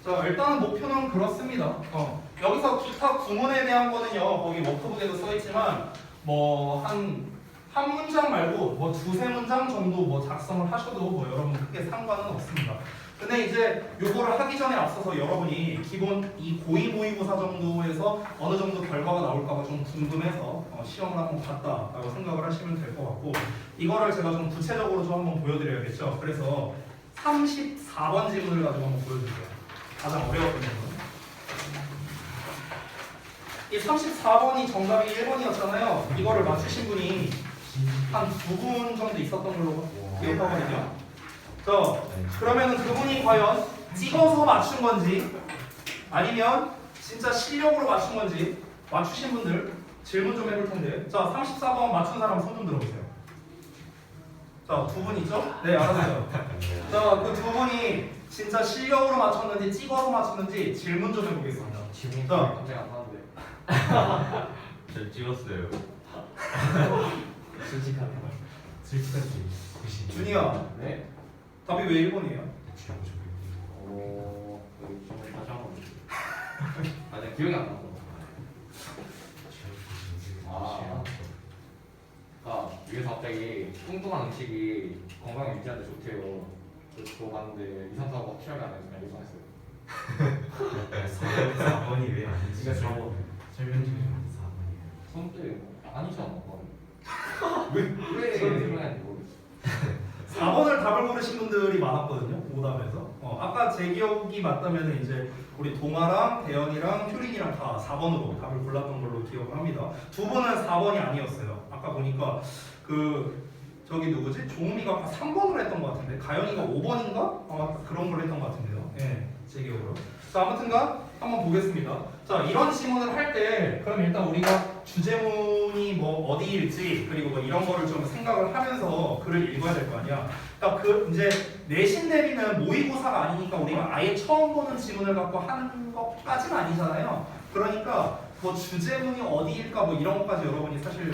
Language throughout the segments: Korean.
자, 일단은 목표는 그렇습니다. 여기서 기타 구문에 대한 거는요, 거기 워크북에도 써있지만, 뭐, 한 문장 말고, 뭐, 두세 문장 정도 뭐 작성을 하셔도 뭐, 여러분 크게 상관은 없습니다. 근데 이제 요거를 하기 전에 앞서서 여러분이 기본 이 고2 모의고사 정도에서 어느 정도 결과가 나올까가 좀 궁금해서 시험을 한번 봤다라고 생각을 하시면 될 것 같고, 이거를 제가 좀 구체적으로 좀 한번 보여드려야겠죠. 그래서 34번 지문을 가지고 한번 보여드릴게요. 가장 어려웠던 부분. 이 34번이 정답이 1번이었잖아요. 이거를 맞추신 분이 한 2분 정도 있었던 걸로 기억하거든요. 자, 그러면은 그분이 과연 찍어서 맞춘 건지 아니면 진짜 실력으로 맞춘 건지 맞추신 분들 질문 좀 해볼 텐데. 자, 34번 맞춘 사람 손 좀 들어보세요. 자, 2분 있죠? 네, 알았어요. 자, 그 2분이 진짜 실력으로 맞췄는지 찍어서 맞췄는지 질문 좀 해보겠습니다. 지금 자. 갑자기 안 나는데. 저 찍었어요. 솔직하게. 솔직하지. 90. 준이야, 네. 답이 왜 1번이에요? 여기 정말 다시 한번. 아, 내가 기억이 안 나서. 위에서 갑자기 뚱뚱한 음식이 건강을 유지하는 데 좋대요. 그래서 그거 봤는데 2, 3, 4가 확실하게 안 해서 이상했어요. 4번이 왜 아니지? 이거 저거. 설명 좀 4번이에요. 손때 아니잖아. 왜 설명했는지 모르겠어. 4번을 답을 고르신 분들이 많았거든요. 오답에서. 아까 제 기억이 맞다면 이제 우리 동아랑 대현이랑 효린이랑 다 4번으로 답을 골랐던 걸로 기억을 합니다. 두 분은 4번이 아니었어요. 아까 보니까 저기 누구지? 종우이가 3번으로 했던 것 같은데 가연이가 5번인가? 그런 걸 했던 것 같은데요. 예, 제 기억으로. 자, 아무튼가 한번 보겠습니다. 자, 이런 지문을 할 때 그럼 일단 우리가 주제문이 뭐 어디일지 그리고 뭐 이런 거를 좀 생각을 하면서 글을 읽어야 될 거 아니야. 그러니까 이제 내신 대비는 모의고사가 아니니까 우리가 아예 처음 보는 지문을 갖고 하는 것까지는 아니잖아요. 그러니까 뭐 주제문이 어디일까 뭐 이런 것까지 여러분이 사실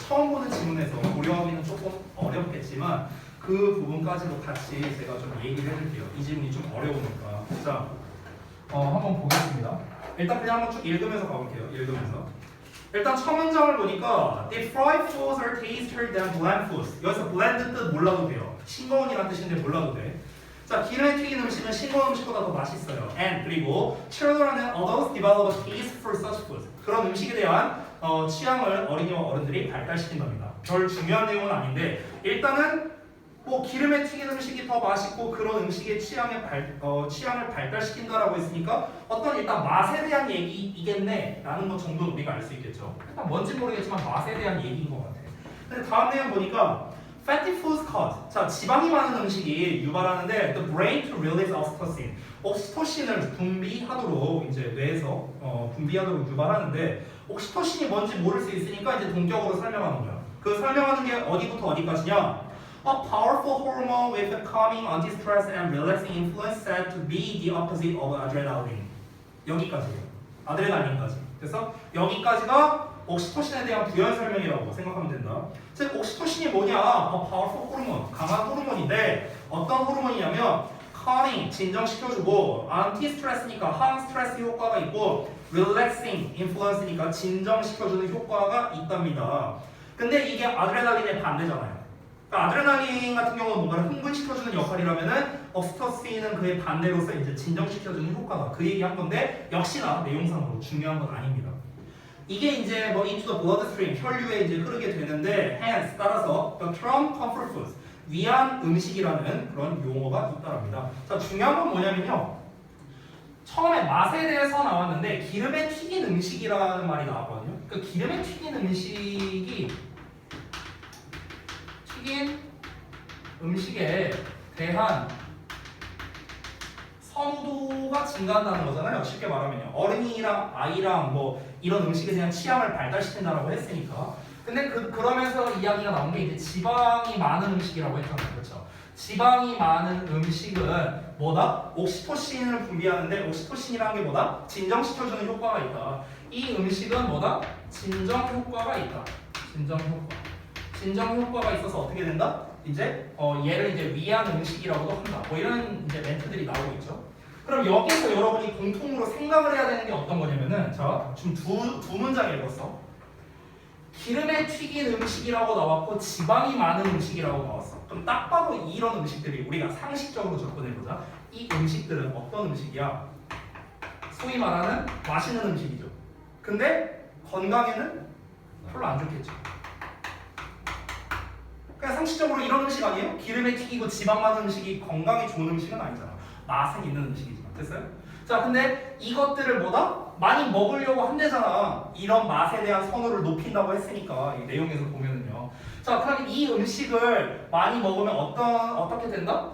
처음 보는 지문에서 고려하기는 조금 어렵겠지만 그 부분까지도 같이 제가 좀 얘기를 해줄게요. 이 지문이 좀 어려우니까. 자, 한번 보겠습니다. 일단 그냥 한번 쭉 읽으면서 가볼게요. 읽으면서. 일단 첫 문장을 보니까 The fried foods are tastier than bland foods. 여기서 bland 뜻 몰라도 돼요. 싱거운이라는 뜻인데 몰라도 돼. 자, 기름에 튀긴 음식은 싱거운 음식보다 더 맛있어요. And 그리고 children and adults develop a taste for such foods. 그런 음식에 대한 취향을 어린이와 어른들이 발달시킨답니다. 별 중요한 내용은 아닌데 일단은 뭐 기름에 튀긴 음식이 더 맛있고 그런 음식의 취향을 발달시킨다라고 했으니까 어떤 일단 맛에 대한 얘기이겠네 라는 것 정도는 우리가 알 수 있겠죠. 일단 뭔지 모르겠지만 맛에 대한 얘기인 것 같아. 근데 다음 내용 보니까 fatty foods cause. 자, 지방이 많은 음식이 유발하는데 the brain to release oxytocin. 옥시토신을 분비하도록 이제 뇌에서 분비하도록 유발하는데 옥시토신이 뭔지 모를 수 있으니까 이제 동격으로 설명하는 거야. 그 설명하는 게 어디부터 어디까지냐? A powerful hormone with a calming, anti-stress and relaxing influence said to be the opposite of adrenaline. 여기까지예요. 아드레날린까지. 그래서 여기까지가 옥시토신에 대한 부연 설명이라고 생각하면 된다. 즉 옥시토신이 뭐냐? powerful 호르몬, 강한 호르몬인데 어떤 호르몬이냐면 calming, 진정시켜주고 anti-stress니까 항 스트레스 효과가 있고 relaxing, influence니까 진정시켜주는 효과가 있답니다. 근데 이게 아드레날린의 반대잖아요. 그러니까 아드레날린 같은 경우는 뭔가를 흥분시켜주는 역할이라면은 옥시토신은 그의 반대로서 이제 진정시켜주는 효과다. 그 얘기한 건데 역시나 내용상으로 중요한 건 아닙니다. 이게 이제 뭐 into the bloodstream 혈류에 이제 흐르게 되는데 hence 따라서 the term comfort foods 위안 음식이라는 그런 용어가 있다랍니다. 자, 중요한 건 뭐냐면요. 처음에 맛에 대해서 나왔는데 기름에 튀긴 음식이라는 말이 나왔거든요. 그 기름에 튀긴 음식에 대한 선호도가 증가한다는 거잖아요. 쉽게 말하면요. 어른이랑 아이랑 뭐 이런 음식에 대한 취향을 발달시킨다라고 했으니까. 근데 그러면서 이야기가 나온 게 이제 지방이 많은 음식이라고 했잖아요. 그렇죠? 지방이 많은 음식은 뭐다? 옥시토신을 분비하는데 옥시토신이라는 게 뭐다? 진정시켜주는 효과가 있다. 이 음식은 뭐다? 진정 효과가 있다. 진정 효과. 진정 효과가 있어서 어떻게 된다? 이제 얘를 이제 위안 음식이라고도 한다. 뭐 이런 이제 멘트들이 나오고 있죠. 그럼 여기서 여러분이 공통으로 생각을 해야 되는 게 어떤 거냐면은 자 지금 두 문장 읽었어. 기름에 튀긴 음식이라고 나왔고 지방이 많은 음식이라고 나왔어. 그럼 딱 봐도 이런 음식들이 우리가 상식적으로 접근해보자. 이 음식들은 어떤 음식이야? 소위 말하는 맛있는 음식이죠. 근데 건강에는 별로 안 좋겠죠. 그냥 상식적으로 이런 음식 아니에요? 기름에 튀기고 지방 많은 음식이 건강에 좋은 음식은 아니잖아. 맛은 있는 음식이지만. 됐어요? 자, 근데 이것들을 뭐다? 많이 먹으려고 한대잖아. 이런 맛에 대한 선호를 높인다고 했으니까 이 내용에서 보면은요. 자, 그럼 이 음식을 많이 먹으면 어떻게 된다?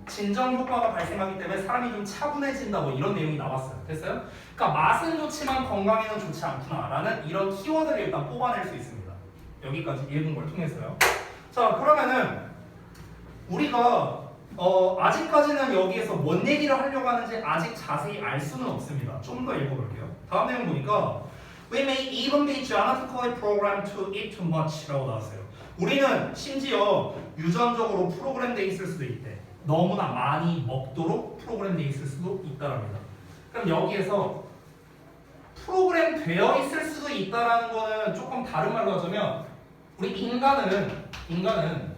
진정 효과가 발생하기 때문에 사람이 좀 차분해진다 뭐 이런 내용이 나왔어요. 됐어요? 그러니까 맛은 좋지만 건강에는 좋지 않구나라는 이런 키워드를 일단 뽑아낼 수 있습니다. 여기까지 읽은 걸 통해서요. 자, 그러면은 우리가 아직까지는 여기에서 뭔 얘기를 하려고 하는지 아직 자세히 알 수는 없습니다. 좀 더 읽어볼게요. 다음 내용 보니까 We may even be genetically programmed to eat too much라고 나왔어요. 우리는 심지어 유전적으로 프로그램되어 있을 수도 있대. 너무나 많이 먹도록 프로그램되어 있을 수도 있다랍니다. 그럼 여기에서 프로그램 되어 있을 수도 있다라는 거는 조금 다른 말로 하자면 우리 인간은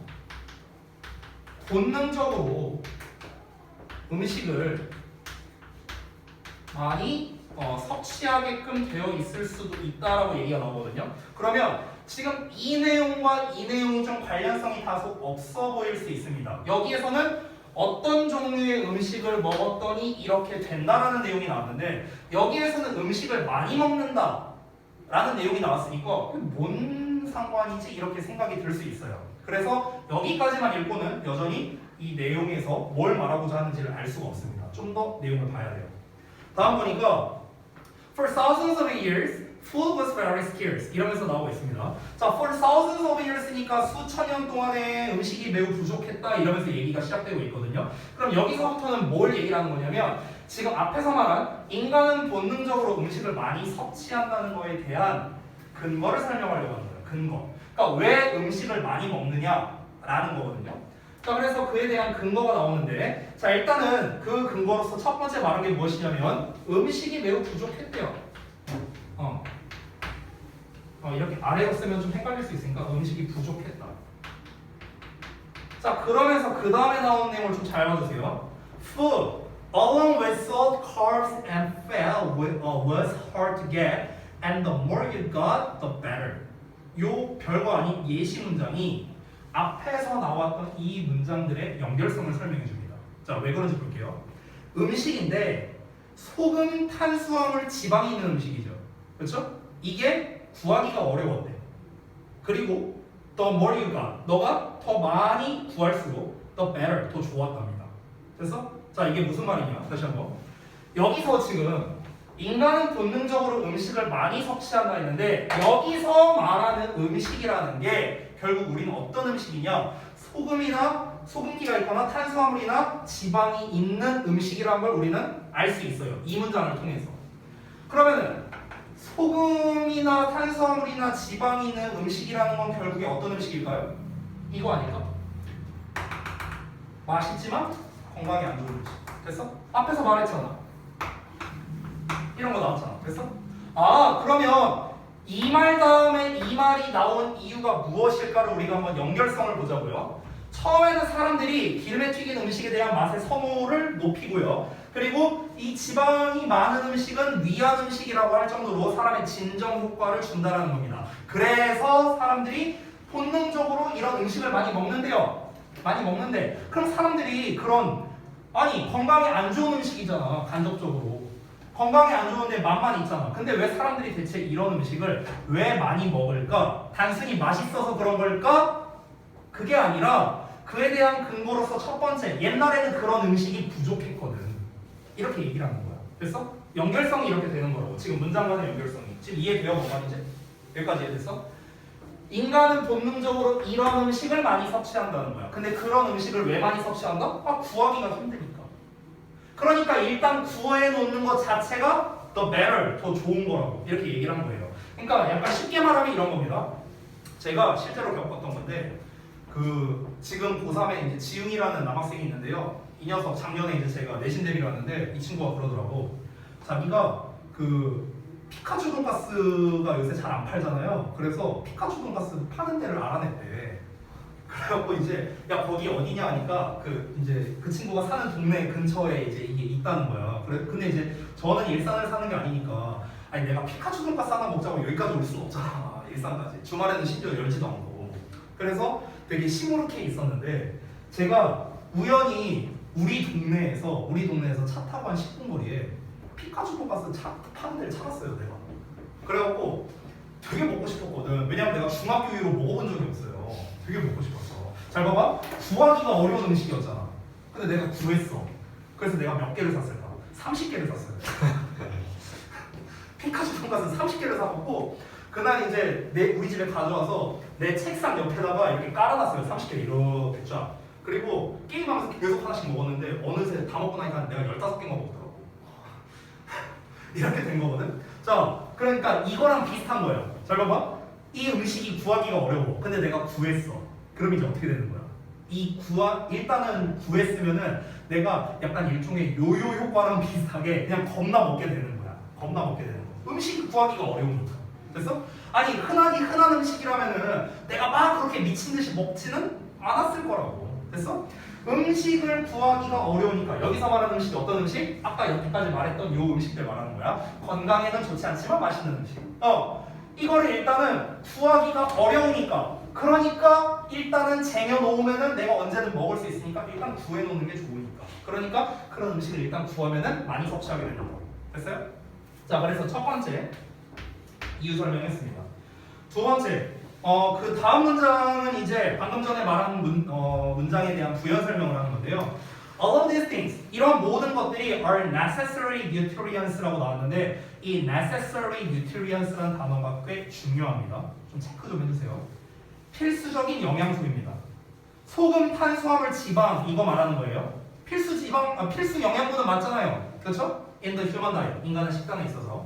본능적으로 음식을 많이 섭취하게끔 되어 있을 수도 있다라고 얘기가 나오거든요. 그러면 지금 이 내용과 이 내용 좀 관련성이 다소 없어 보일 수 있습니다. 여기에서는 어떤 종류의 음식을 먹었더니 이렇게 된다라는 내용이 나왔는데 여기에서는 음식을 많이 먹는다라는 내용이 나왔으니까 뭔 상관이지 이렇게 생각이 들 수 있어요. 그래서 여기까지만 읽고는 여전히 이 내용에서 뭘 말하고자 하는지를 알 수가 없습니다. 좀 더 내용을 봐야 돼요. 다음 보니까 For thousands of years, food was very scarce 이러면서 나오고 있습니다. 자, for thousands of years니까 수천 년 동안의 음식이 매우 부족했다 이러면서 얘기가 시작되고 있거든요. 그럼 여기서부터는 뭘 얘기를 하는 거냐면 지금 앞에서 말한 인간은 본능적으로 음식을 많이 섭취한다는 거에 대한 근거를 설명하려고 하는 거예요. 근거. 그러니까 왜 음식을 많이 먹느냐라는 거거든요. 자, 그래서 그에 대한 근거가 나오는데 자, 일단은 그 근거로서 첫 번째 말한 게 무엇이냐면 음식이 매우 부족했대요. 이렇게 아래로 쓰면 좀 헷갈릴 수 있으니까 음식이 부족했다. 자, 그러면서 그 다음에 나오는 내용을 좀 잘 봐주세요. Food, along with salt, carbs, and fat was hard to get, and the more you got, the better. 요 별거 아닌 예시 문장이 앞에서 나왔던 이 문장들의 연결성을 설명해 줍니다. 자, 왜 그런지 볼게요. 음식인데 소금, 탄수화물, 지방이 있는 음식이죠. 그렇죠? 이게 구하기가 어려웠대. 그리고 the more you got, 너가 더 많이 구할수록 the better, 더 좋았답니다. 됐어? 자, 이게 무슨 말이냐? 다시 한번. 여기서 지금 인간은 본능적으로 음식을 많이 섭취한다 했는데 여기서 말하는 음식이라는 게 결국 우리는 어떤 음식이냐? 소금기가 있거나 탄수화물이나 지방이 있는 음식이라는 걸 우리는 알 수 있어요. 이 문장을 통해서. 그러면은 소금이나 탄수화물이나 지방이 있는 음식이라는 건 결국에 어떤 음식일까요? 이거 아닐까? 맛있지만 건강에 안 좋은 음식. 됐어? 앞에서 말했잖아. 이런 거 나왔잖아. 됐어? 아, 그러면 이 말 다음에 이 말이 나온 이유가 무엇일까를 우리가 한번 연결성을 보자고요. 처음에는 사람들이 기름에 튀긴 음식에 대한 맛의 선호를 높이고요. 그리고 이 지방이 많은 음식은 위한 음식이라고 할 정도로 사람의 진정 효과를 준다는 겁니다. 그래서 사람들이 본능적으로 이런 음식을 많이 먹는데요. 많이 먹는데 그럼 사람들이 건강에 안 좋은 음식이잖아. 간접적으로. 건강에 안 좋은데 맛만 있잖아. 근데 왜 사람들이 대체 이런 음식을 왜 많이 먹을까? 단순히 맛있어서 그런 걸까? 그게 아니라 그에 대한 근거로서 첫 번째, 옛날에는 그런 음식이 부족했거든. 이렇게 얘기를 하는 거야. 됐어? 연결성이 이렇게 되는 거라고. 지금 문장 간의 연결성이. 지금 이해돼요? 뭐가 이제? 여기까지 이해됐어? 인간은 본능적으로 이런 음식을 많이 섭취한다는 거야. 근데 그런 음식을 왜 많이 섭취한다? 구하기가 힘드니까. 그러니까 일단 구해 놓는 것 자체가 the better, 더 좋은 거라고 이렇게 얘기를 한 거예요. 그러니까 약간 쉽게 말하면 이런 겁니다. 제가 실제로 겪었던 건데 그 지금 고3에 이제 지웅이라는 남학생이 있는데요. 이 녀석 작년에 이제 제가 내신 대비를 하는데 이 친구가 그러더라고. 자기가 그 피카츄 돈가스가 요새 잘 안 팔잖아요. 그래서 피카츄 돈가스 파는 데를 알아냈대. 그래갖고 이제 야 거기 어디냐 하니까 그 이제 그 친구가 사는 동네 근처에 이제 이게 있다는 거야. 그래 근데 이제 저는 일산을 사는 게 아니니까 아니 내가 피카츄 돈가스 하나 먹자고 여기까지 올 수는 없잖아. 일산까지 주말에는 심지어 열지도 않고. 그래서 되게 시무룩해 있었는데 제가 우연히 우리 동네에서 차 타고 한 10분 거리에 피카츄 돈가스 파는 데를 찾았어요. 내가. 그래갖고 되게 먹고 싶었거든. 왜냐면 내가 중학교 이후로 먹어본 적이 없어요. 되게 먹고 싶었어. 잘 봐봐. 구하기가 어려운 음식이었잖아. 근데 내가 구했어. 그래서 내가 몇 개를 샀을까? 30개를 샀어요. 피카츄 돈가스 30개를 사갖고 그날 이제 우리 집에 가져와서 내 책상 옆에다가 이렇게 깔아놨어요. 30개 이렇게 쫙. 그리고 게임하면서 계속 하나씩 먹었는데 어느새 다 먹고 나니까 내가 15개만 먹더라고. 이렇게 된 거거든. 자, 그러니까 이거랑 비슷한 거예요. 잘 봐봐. 이 음식이 구하기가 어려워. 근데 내가 구했어. 그럼 이제 어떻게 되는 거야? 일단은 구했으면은 내가 약간 일종의 요요 효과랑 비슷하게 그냥 겁나 먹게 되는 거야. 겁나 먹게 되는 거. 음식 구하기가 어려우니까. 됐어? 아니 흔한 음식이라면은 내가 막 그렇게 미친 듯이 먹지는 않았을 거라고. 됐어? 음식을 구하기가 어려우니까 여기서 말하는 음식이 어떤 음식? 아까 여기까지 말했던 요 음식들 말하는 거야. 건강에는 좋지 않지만 맛있는 음식. 이거를 일단은 구하기가 어려우니까 그러니까 일단은 쟁여놓으면은 내가 언제든 먹을 수 있으니까 일단 구해놓는 게 좋으니까 그러니까 그런 음식을 일단 구하면은 많이 섭취하게 되는 거. 됐어요? 자, 그래서 첫 번째 이유 설명했습니다. 두 번째, 그 다음 문장은 이제 방금 전에 말한 문장에 대한 부연 설명을 하는 건데요. All of these things, 이런 모든 것들이 are necessary nutrients라고 나왔는데 이 necessary nutrients라는 단어가 꽤 중요합니다. 좀 체크 좀 해주세요. 필수적인 영양소입니다. 소금, 탄수화물, 지방 이거 말하는 거예요. 필수 영양분은 맞잖아요. 그렇죠? In the human diet, 인간의 식단에 있어서.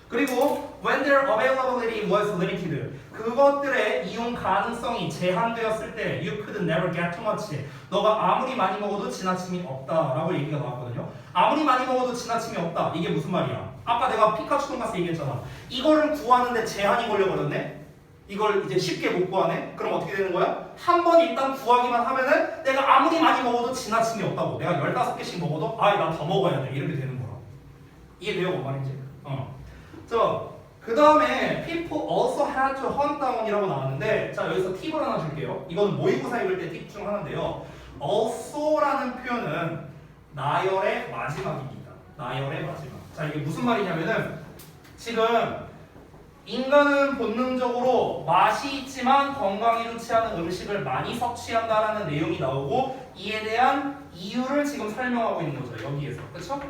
그리고 when their availability was limited, 그것들의 이용 가능성이 제한되었을 때 you could never get too much. 너가 아무리 많이 먹어도 지나침이 없다라고 얘기가 나왔거든요. 아무리 많이 먹어도 지나침이 없다. 이게 무슨 말이야? 아까 내가 피카츄 돈가스 얘기했잖아. 이거를 구하는데 제한이 걸려버렸네. 이걸 이제 쉽게 못 구하네. 그럼 어떻게 되는 거야? 한 번 일단 구하기만 하면은 내가 아무리 많이 먹어도 지나침이 없다고. 내가 15개씩 먹어도 나 더 먹어야 돼. 이렇게 되는 거라. 이해돼요? 뭔 말인지? 자, 그 다음에 people also had to hunt down이라고 나왔는데 자, 여기서 팁을 하나 줄게요. 이거는 모의고사 읽을 때 팁 중 하나인데요. also라는 표현은 나열의 마지막입니다. 나열의 마지막. 자, 이게 무슨 말이냐면은 지금 인간은 본능적으로 맛이 있지만 건강에 좋지 않은 음식을 많이 섭취한다라는 내용이 나오고 이에 대한 이유를 지금 설명하고 있는 거죠. 여기에서. 그렇죠?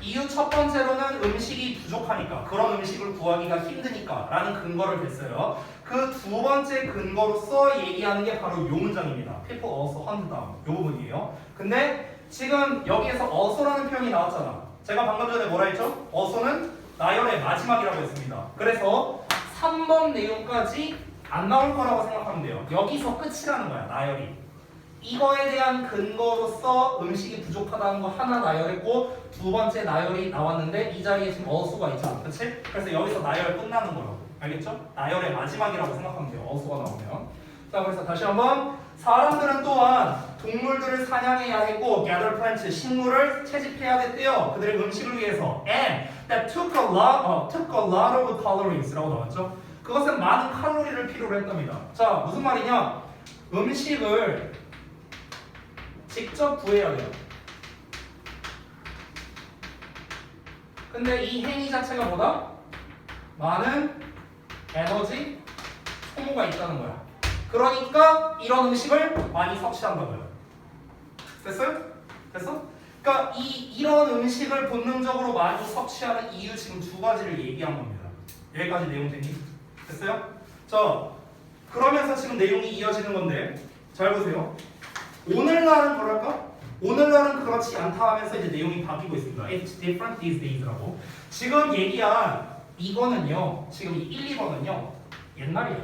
이유 첫 번째로는 음식이 부족하니까 그런 음식을 구하기가 힘드니까 라는 근거를 댔어요. 그 두 번째 근거로서 얘기하는 게 바로 이 문장입니다. People also hunt down 이 부분이에요. 근데 지금 여기에서 also라는 표현이 나왔잖아. 제가 방금 전에 뭐라 했죠? also는 나열의 마지막이라고 했습니다. 그래서 3번 내용까지 안 나올 거라고 생각하면 돼요. 여기서 끝이라는 거야. 나열이. 이거에 대한 근거로서 음식이 부족하다는 거 하나 나열했고 두 번째 나열이 나왔는데 이 자리에 지금 어수가 있잖아. 그치? 그래서 여기서 나열 끝나는 거라고. 알겠죠? 나열의 마지막이라고 생각하면 돼요. 어수가 나오면. 자, 그래서 다시 한번 사람들은 또한 동물들을 사냥해야 했고 gather plants, 식물을 채집해야 됐대요. 그들의 음식을 위해서. And that took a lot of calories라고 나왔죠. 그것은 많은 칼로리를 필요로 했답니다. 자, 무슨 말이냐? 음식을 직접 구해야 돼요. 근데 이 행위 자체가 뭐다? 많은 에너지 소모가 있다는 거야. 그러니까 이런 음식을 많이 섭취한다고요. 됐어요? 됐어? 그러니까 이런 음식을 본능적으로 많이 섭취하는 이유 지금 두 가지를 얘기한 겁니다. 여기까지 내용 되니? 됐어요? 자, 그러면서 지금 내용이 이어지는 건데 잘 보세요. 오늘날은 뭐랄까? 오늘날은 그렇지 않다 하면서 이제 내용이 바뀌고 있습니다. It's different these days라고. 지금 얘기한 이거는요. 지금 이 1, 2번은요. 옛날이에요.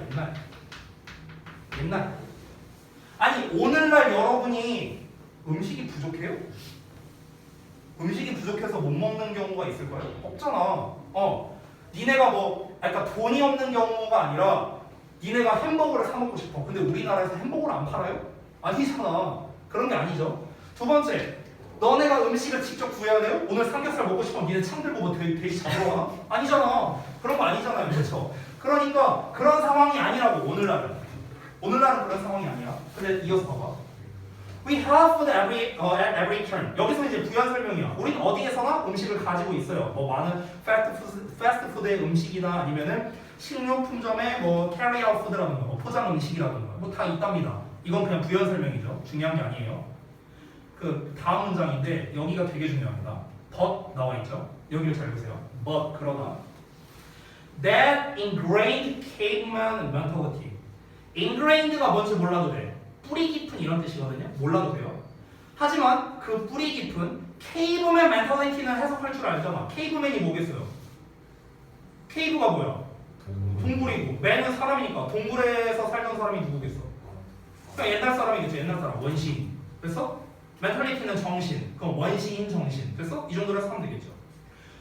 옛날. 아니 오늘날 여러분이 음식이 부족해요? 음식이 부족해서 못 먹는 경우가 있을까요? 없잖아. 니네가 뭐, 그러니까 돈이 없는 경우가 아니라 니네가 햄버거를 사 먹고 싶어. 근데 우리나라에서 햄버거를 안 팔아요? 아니잖아. 그런 게 아니죠. 두 번째, 너네가 음식을 직접 구해야 돼요? 오늘 삼겹살 먹고 싶으면 니네 창 들고 뭐 돼지 잡으러 가나? 아니잖아. 그런 거 아니잖아요. 그렇죠? 그러니까 그런 상황이 아니라고 오늘날은. 오늘날은 그런 상황이 아니야. 근데 이어서 봐봐. We have food at every turn. 여기서 이제 부연 설명이야. 우린 어디에서나 음식을 가지고 있어요. 뭐 많은 패스트푸드의 음식이나 아니면은 식료품점에 뭐 carry-out food라든가 뭐 포장 음식이라든가 뭐 다 있답니다. 이건 그냥 부연 설명이죠. 중요한 게 아니에요. 그 다음 문장인데 여기가 되게 중요합니다. but 나와 있죠. 여기를 잘 보세요. but 그러나 that ingrained caveman mentality. ingrained가 뭔지 몰라도 돼. 뿌리 깊은 이런 뜻이거든요. 몰라도 돼요. 하지만 그 뿌리 깊은 케이브맨 멘탈리티는 해석할 줄 알잖아. 케이브맨이 뭐겠어요? 케이브가 뭐야? 동굴이고 맨은 사람이니까 동굴에서 살던 사람이 누구겠어? 그러니까 옛날 사람이겠죠. 옛날 사람 원시인. 그래서 멘탈리티는 정신. 그럼 원시인 정신. 그래서 이 정도로 해석하면 되겠죠.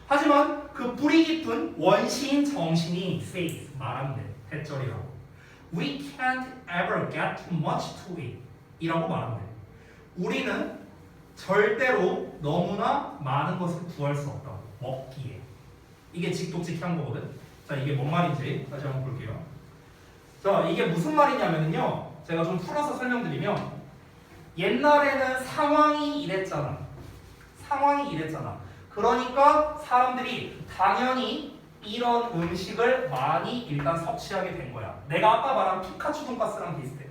하지만 그 뿌리 깊은 원시인 정신이 says 말한대. 대절이라고. We can't ever get too much to eat 이라고 말한대. 우리는 절대로 너무나 많은 것을 구할 수 없다고. 먹기에. 이게 직독직한 거거든. 자, 이게 뭔 말인지 다시 한번 볼게요. 자, 이게 무슨 말이냐면요. 제가 좀 풀어서 설명드리면 옛날에는 상황이 이랬잖아. 상황이 이랬잖아. 그러니까 사람들이 당연히 이런 음식을 많이 일단 섭취하게 된 거야. 내가 아까 말한 피카츄 돈가스랑 비슷해.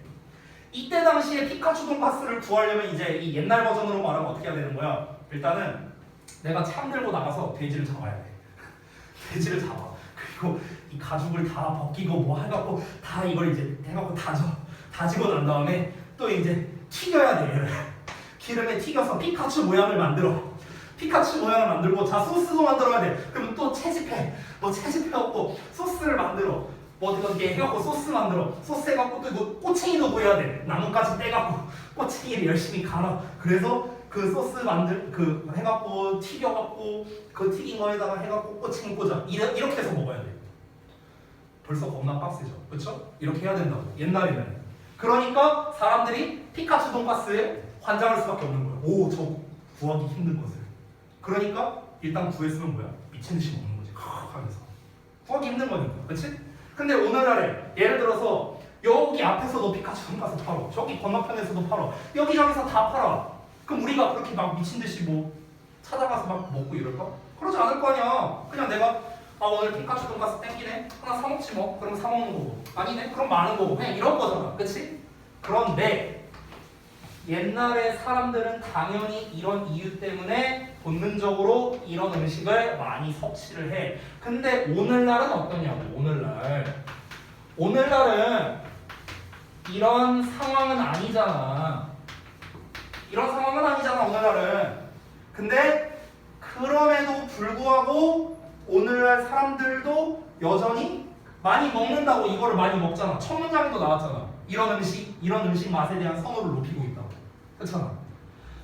이때 당시에 피카츄 돈가스를 구하려면 이제 이 옛날 버전으로 말하면 어떻게 해야 되는 거야? 일단은 내가 창 들고 나가서 돼지를 잡아야 돼. 돼지를 잡아. 그리고 이 가죽을 다 벗기고 뭐 해갖고 다 이걸 이제 해갖고 다지고 난 다음에 또 이제 튀겨야 돼. 얘를. 기름에 튀겨서 피카츄 모양을 만들어. 피카츄 모양을 만들고 자 소스도 만들어야 돼. 그러면 또 채집해. 뭐 채집해갖고 소스를 만들어. 뭐 어떻게 해갖고 소스 만들어. 소스 해갖고 또 이거 꼬챙이도 구해야 돼. 나뭇가지 떼갖고 꼬챙이를 열심히 갈아. 그래서 그 소스 그 해갖고 튀겨갖고 그 튀긴 거에다가 해갖고 꼬챙이 꽂아. 이렇게 해서 먹어야 돼. 벌써 겁나 빡세죠. 그렇죠? 이렇게 해야 된다고. 옛날에는. 그러니까 사람들이 피카츄 돈가스에 환장할 수밖에 없는 거야. 오, 저 구하기 힘든 것을. 그러니까 일단 구했으면 뭐야? 미친 듯이 먹는 거지. 하면서 구하기 힘든 거니까, 그렇지? 근데 오늘날에 예를 들어서 여기 앞에서도 피카츄 돈가스 팔어, 저기 건너편에서도 팔어, 여기저기서 다 팔아. 그럼 우리가 그렇게 막 미친 듯이 뭐 찾아가서 막 먹고 이럴까? 그러지 않을 거 아니야. 그냥 내가 오늘 피카츄 돈가스 땡기네. 하나 사 먹지 뭐. 그럼 사 먹는 거고. 아니네. 그럼 많은 거고. 그냥 이런 거잖아, 그렇지? 그런데 옛날에 사람들은 당연히 이런 이유 때문에 본능적으로 이런 음식을 많이 섭취를 해. 근데 오늘날은 어떠냐고. 오늘날은 이런 상황은 아니잖아. 오늘날은. 근데 그럼에도 불구하고 오늘날 사람들도 여전히 많이 먹는다고. 이거를 많이 먹잖아. 첫 문장에도 나왔잖아. 이런 음식 맛에 대한 선호를 높이고 있다고. 그렇잖아.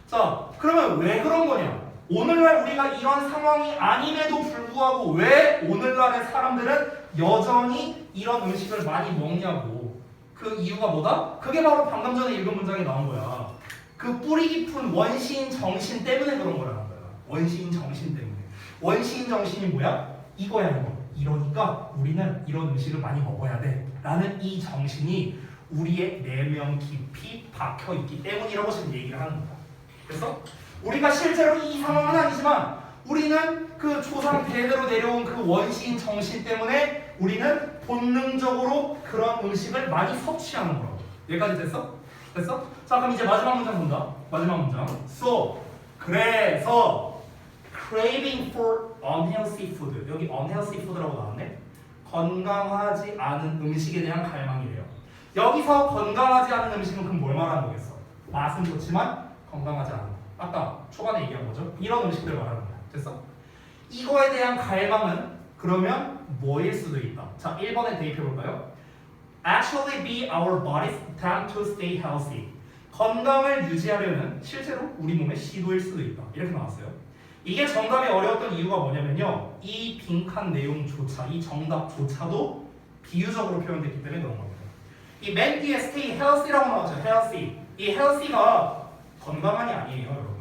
자, 그러면 왜 그런 거냐? 오늘날 우리가 이런 상황이 아님에도 불구하고 왜 오늘날의 사람들은 여전히 이런 음식을 많이 먹냐고. 그 이유가 뭐다? 그게 바로 방금 전에 읽은 문장에 나온 거야. 그 뿌리 깊은 원시인 정신 때문에 그런 거라는 거야. 원시인 정신 때문에. 원시인 정신이 뭐야? 이거야, 이거. 이러니까 우리는 이런 음식을 많이 먹어야 돼. 라는 이 정신이 우리의 내면 깊이 박혀 있기 때문이라고 지금 얘기를 하는 거야. 그래서 우리가 실제로 이 상황은 아니지만 우리는 그 조상 대대로 내려온 그 원시인 정신 때문에 우리는 본능적으로 그런 음식을 많이 섭취하는 거라고. 여기까지 됐어? 됐어? 자, 그럼 이제 마지막 문장 본다. 마지막 문장. So, 그래서 craving for unhealthy food. 여기 unhealthy food라고 나왔네. 건강하지 않은 음식에 대한 갈망이래요. 여기서 건강하지 않은 음식은 그럼 뭘 말하는 거겠어? 맛은 좋지만 건강하지 않은 거. 아까 초반에 얘기한 거죠? 이런 음식들 말하는 거야. 됐어? 이거에 대한 갈망은 그러면 뭐일 수도 있다. 자, 1번에 대입해 볼까요? Actually be our body's attempt to stay healthy. 건강을 유지하려는 실제로 우리 몸의 시도일 수도 있다. 이렇게 나왔어요. 이게 정답이 어려웠던 이유가 뭐냐면요. 이 빈칸 내용조차, 이 정답조차도 비유적으로 표현됐기 때문에 그런 겁니다. 이 맨 뒤에 stay healthy라고 나왔죠. healthy. 이 healthy가 건강한이 아니에요, 여러분.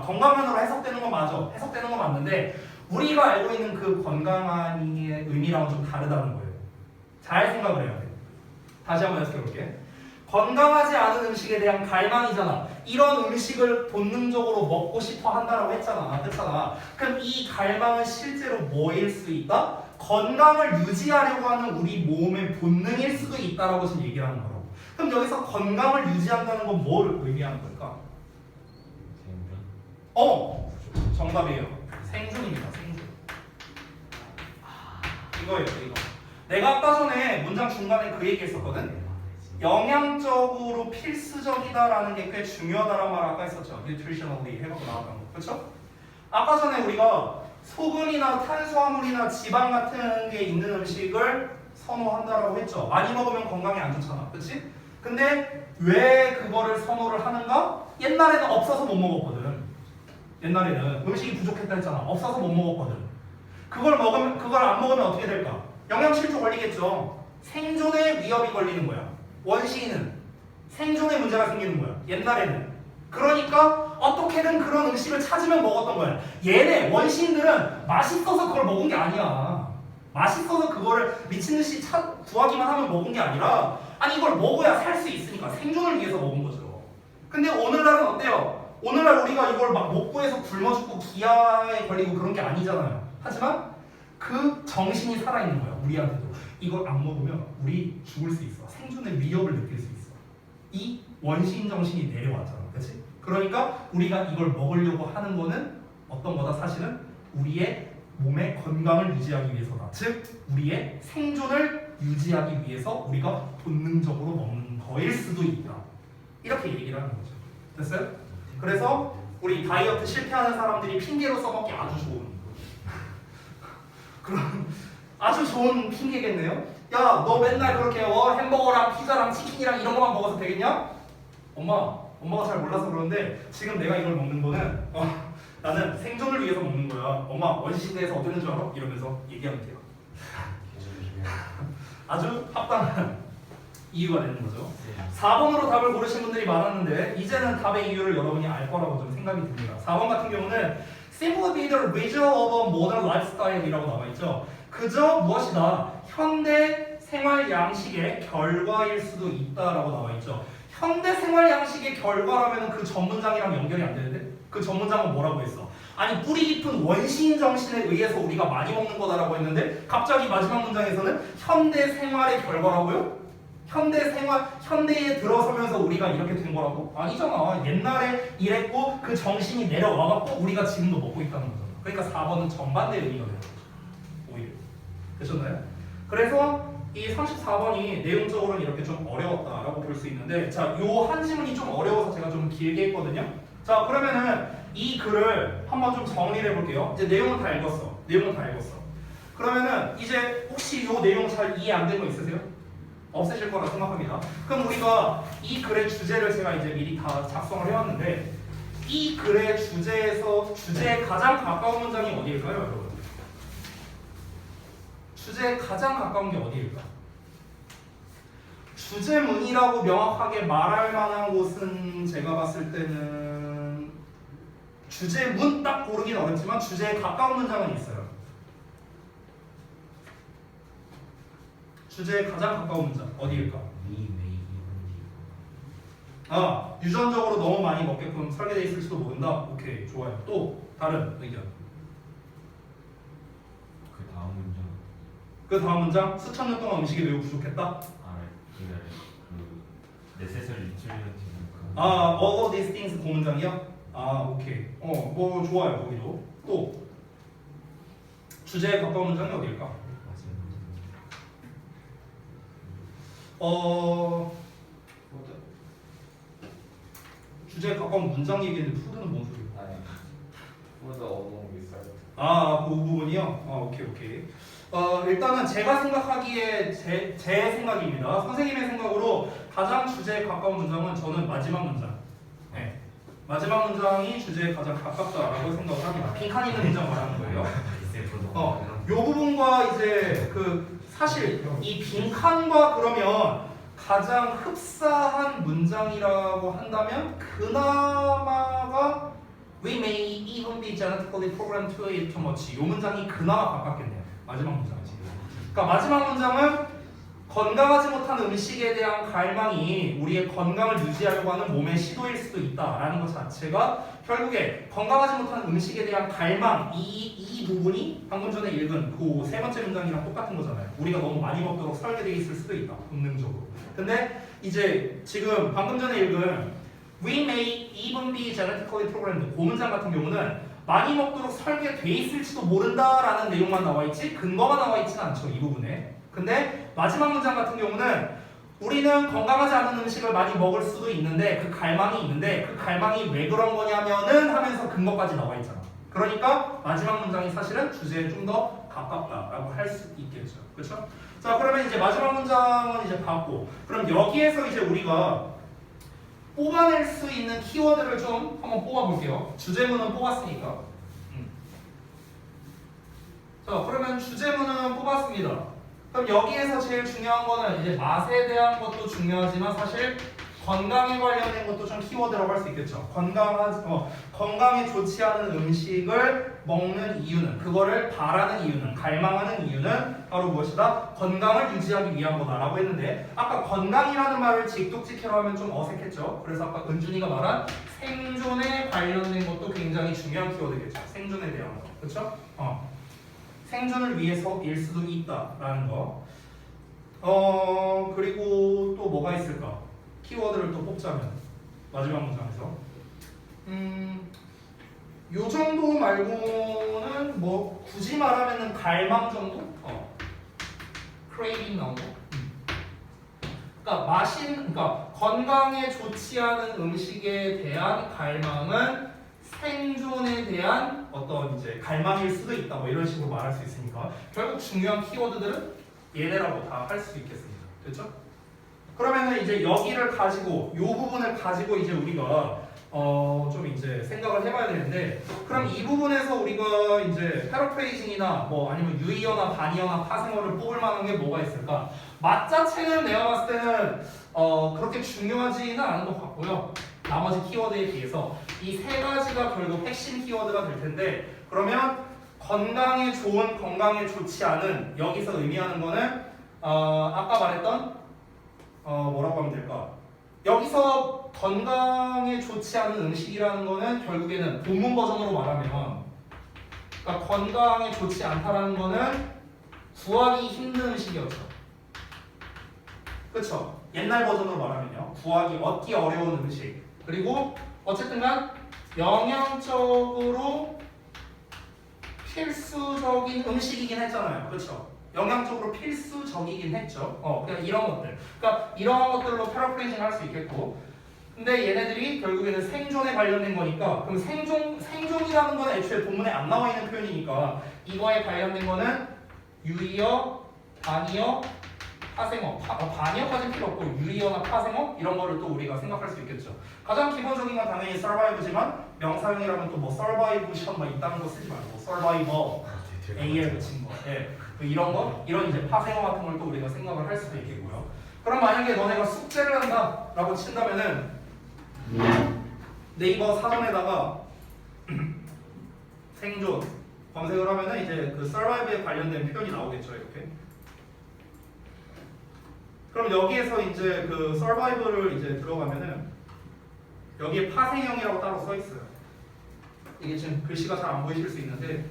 건강한으로 해석되는 건 맞아. 해석되는 건 맞는데 우리가 알고 있는 그 건강한의 의미랑은 좀 다르다는 거예요. 잘 생각을 해야 돼. 다시 한번 해석해볼게. 건강하지 않은 음식에 대한 갈망이잖아. 이런 음식을 본능적으로 먹고 싶어 한다라고 했잖아. 그렇잖아. 그럼 이 갈망은 실제로 뭐일 수 있다? 건강을 유지하려고 하는 우리 몸의 본능일 수도 있다라고 지금 얘기를 하는 거라고. 그럼 여기서 건강을 유지한다는 건 뭘 의미하는 걸까? 정답이에요. 생존입니다. 생존. 이거예요. 이거. 내가 아까 전에 문장 중간에 그 얘기 했었거든. 영양적으로 필수적이다라는 게 꽤 중요하다라는 말 아까 했었죠. nutritionally 해갖고 나왔던 거. 그렇죠? 아까 전에 우리가 소금이나 탄수화물이나 지방 같은 게 있는 음식을 선호한다라고 했죠. 많이 먹으면 건강에 안 좋잖아. 그렇지? 근데 왜 그거를 선호를 하는가? 옛날에는 없어서 못 먹었거든. 옛날에는 음식이 부족했다 했잖아. 없어서 못 먹었거든. 그걸 안 먹으면 어떻게 될까? 영양실조 걸리겠죠. 생존의 위협이 걸리는 거야. 원시인은 생존의 문제가 생기는 거야. 옛날에는. 그러니까 어떻게든 그런 음식을 찾으면 먹었던 거야. 얘네 원시인들은 맛있어서 그걸 먹은 게 아니야. 맛있어서 그거를 미친 듯이 구하기만 하면 먹은 게 아니라 아니 이걸 먹어야 살 수 있으니까 생존을 위해서 먹은 거죠. 근데 오늘날은 어때요? 오늘날 우리가 이걸 막 못 구해서 굶어 죽고 기아에 걸리고 그런 게 아니잖아요. 하지만 그 정신이 살아있는 거야. 우리한테도. 이걸 안 먹으면 우리 죽을 수 있어. 생존의 위협을 느낄 수 있어. 이 원시인 정신이 내려왔잖아. 그치? 그러니까 우리가 이걸 먹으려고 하는 거는 어떤 거다? 사실은 우리의 몸의 건강을 유지하기 위해서다. 즉 우리의 생존을 유지하기 위해서 우리가 본능적으로 먹는 거일 수도 있다. 이렇게 얘기를 하는 거죠. 됐어요? 그래서 우리 다이어트 실패하는 사람들이 핑계로 써먹기 아주 좋은 그런 아주 좋은 핑계겠네요. 야, 너 맨날 그렇게 햄버거랑 피자랑 치킨이랑 이런 거만 먹어서 되겠냐? 엄마가 잘 몰라서 그러는데 지금 내가 이걸 먹는 거는 나는 생존을 위해서 먹는 거야. 엄마 원시시대에서 어땠는 줄 알아? 이러면서 얘기하면 돼요. 아주 합당한 이유가 되는 거죠. 4번으로 답을 고르신 분들이 많았는데 이제는 답의 이유를 여러분이 알 거라고 좀 생각이 듭니다. 4번 같은 경우는 simply be the result of a modern lifestyle이라고 나와 있죠. 그저 무엇이다 현대 생활 양식의 결과일 수도 있다라고 나와 있죠. 현대 생활 양식의 결과라면 그 전 문장이랑 연결이 안 되는데 그 전 문장은 뭐라고 했어? 아니 뿌리 깊은 원시인 정신에 의해서 우리가 많이 먹는 거다라고 했는데 갑자기 마지막 문장에서는 현대 생활의 결과라고요? 현대에 들어서면서 우리가 이렇게 된 거라고? 아니잖아. 옛날에 이랬고 그 정신이 내려와갖고 우리가 지금도 먹고 있다는 거잖아. 그러니까 4번은 정반대의 의미가 되는 거죠. 오히려. 되셨나요? 그래서 이 34번이 내용적으로는 이렇게 좀 어려웠다라고 볼 수 있는데 자, 요 한 지문이 좀 어려워서 제가 좀 길게 했거든요. 자, 그러면은 이 글을 한번 좀 정리를 해볼게요. 이제 내용은 다 읽었어. 그러면은 이제 혹시 요 내용 잘 이해 안 된 거 있으세요? 없애실 거라 생각합니다. 그럼 우리가 이 글의 주제를 제가 이제 미리 다 작성을 해왔는데 이 글의 주제에 가장 가까운 문장이 어디일까요, 여러분? 주제에 가장 가까운 게 어디일까? 주제문이라고 명확하게 말할 만한 곳은 제가 봤을 때는 주제문 딱 고르긴 어렵지만 주제에 가까운 문장은 있어요. 주제에 가장 가까운 문장 어디일까? 유전적으로 너무 많이 먹게끔 설계되어 있을 수도 모른다? 오케이, 좋아요. 또 다른 의견. 그 다음 문장 수천 년 동안 음식이 매우 부족했다? all of these things 그 문장이요? 오케이. 뭐 좋아요. 거기도. 또 주제에 가까운 문장이 어디일까? 주제에 가까운 문장 얘기했는데 푸드는 뭔 소리야? 좀더 어려운 게 있어요. 아, 그 부분이요? 오케이. 일단은 제가 생각하기에 제 생각입니다. 선생님의 생각으로 가장 주제에 가까운 문장은 저는 마지막 문장. 네. 마지막 문장이 주제에 가장 가깝다라고 생각을 합니다. 빈칸 있는 문장 말하는 거예요. 요 부분과 이제 그 사실 이 빈칸과 그러면 가장 흡사한 문장이라고 한다면 그나마가 We may even be genetically programmed to eat too much. 이 문장이 그나마 가깝겠네요. 마지막 문장이지. 그러니까 마지막 문장은 건강하지 못한 음식에 대한 갈망이 우리의 건강을 유지하려고 하는 몸의 시도일 수도 있다라는 것 자체가 결국에 건강하지 못한 음식에 대한 갈망 이 부분이 방금 전에 읽은 그 세 번째 문장이랑 똑같은 거잖아요. 우리가 너무 많이 먹도록 설계되어 있을 수도 있다. 본능적으로. 근데 이제 지금 방금 전에 읽은 We may even be genetically programmed 그 문장 같은 경우는 많이 먹도록 설계돼 있을지도 모른다라는 내용만 나와 있지 근거가 나와 있지는 않죠. 이 부분에. 근데 마지막 문장 같은 경우는 우리는 건강하지 않은 음식을 많이 먹을 수도 있는데 그 갈망이 있는데 그 갈망이 왜 그런 거냐면은 하면서 근거까지 나와 있잖아. 그러니까 마지막 문장이 사실은 주제에 좀 더 가깝다라고 할 수 있겠죠. 그렇죠? 자, 그러면 이제 마지막 문장은 이제 봤고 그럼 여기에서 이제 우리가 뽑아낼 수 있는 키워드를 좀 한번 뽑아볼게요. 주제문은 뽑았으니까. 자, 그러면 주제문은 뽑았습니다. 그럼 여기에서 제일 중요한 거는 이제 맛에 대한 것도 중요하지만 사실 건강에 관련된 것도 좀 키워드라고 할 수 있겠죠. 건강에 좋지 않은 음식을 먹는 이유는 그거를 바라는 이유는 갈망하는 이유는 바로 무엇이다? 건강을 유지하기 위한 거다라고 했는데 아까 건강이라는 말을 직독직해로 하면 좀 어색했죠. 그래서 아까 은준이가 말한 생존에 관련된 것도 굉장히 중요한 키워드겠죠. 생존에 대한 거. 그렇죠? 생존을 위해서일 수도 있다라는 거. 그리고 또 뭐가 있을까? 키워드를 또 뽑자면 마지막 문장에서 요 정도 말고는 뭐 굳이 말하면은 갈망 정도? craving 나온 거. 그러니까 건강에 좋지 않은 음식에 대한 갈망은 생존에 대한 어떤 이제 갈망일 수도 있다. 뭐 이런 식으로 말할 수 있으니까 결국 중요한 키워드들은 얘네라고 다 할 수 있겠습니다. 됐죠? 그러면은 이제 여기를 가지고 요 부분을 가지고 이제 우리가 좀 이제 생각을 해봐야 되는데 그럼 이 부분에서 우리가 이제 패러프레이징이나 뭐 아니면 유의어나 반의어나 파생어를 뽑을 만한 게 뭐가 있을까? 맛 자체는 내가 봤을 때는 그렇게 중요하지는 않은 것 같고요. 나머지 키워드에 비해서 이 세 가지가 결국 핵심 키워드가 될 텐데 그러면 건강에 좋은, 건강에 좋지 않은 여기서 의미하는 거는 아까 말했던 뭐라고 하면 될까? 여기서 건강에 좋지 않은 음식이라는 거는 결국에는 본문 버전으로 말하면 그러니까 건강에 좋지 않다라는 거는 구하기 힘든 음식이었죠. 그렇죠? 옛날 버전으로 말하면요. 얻기 어려운 음식. 그리고 어쨌든간 영양적으로 필수적인 음식이긴 했잖아요. 그렇죠? 영양적으로 필수적이긴 했죠. 그냥 이런 것들. 그러니까 이런 것들로 패러프레이징 할 수 있겠고. 근데 얘네들이 결국에는 생존에 관련된 거니까 그럼 생존이라는 건 애초에 본문에 안 나와 있는 표현이니까 이거에 관련된 거는 유의어, 반의어, 파생어. 반의어까지는 필요 없고 유의어나 파생어 이런 거를 또 우리가 생각할 수 있겠죠. 가장 기본적인 건 당연히 survive지만 명사형이라면 또 뭐 survive션 뭐 있다는 거 쓰지 말고 survival AL 붙인 거. 예. 이런 거, 이런 이제 파생어 같은 걸 또 우리가 생각을 할 수도 있겠고요. 그럼 만약에 너네가 숙제를 한다라고 친다면은 네이버 사전에다가 생존 검색을 하면은 이제 그 survive에 관련된 표현이 나오겠죠, 이렇게. 그럼 여기에서 이제 그 survive를 이제 들어가면은 여기에 파생형이라고 따로 써 있어요. 이게 지금 글씨가 잘 안 보이실 수 있는데.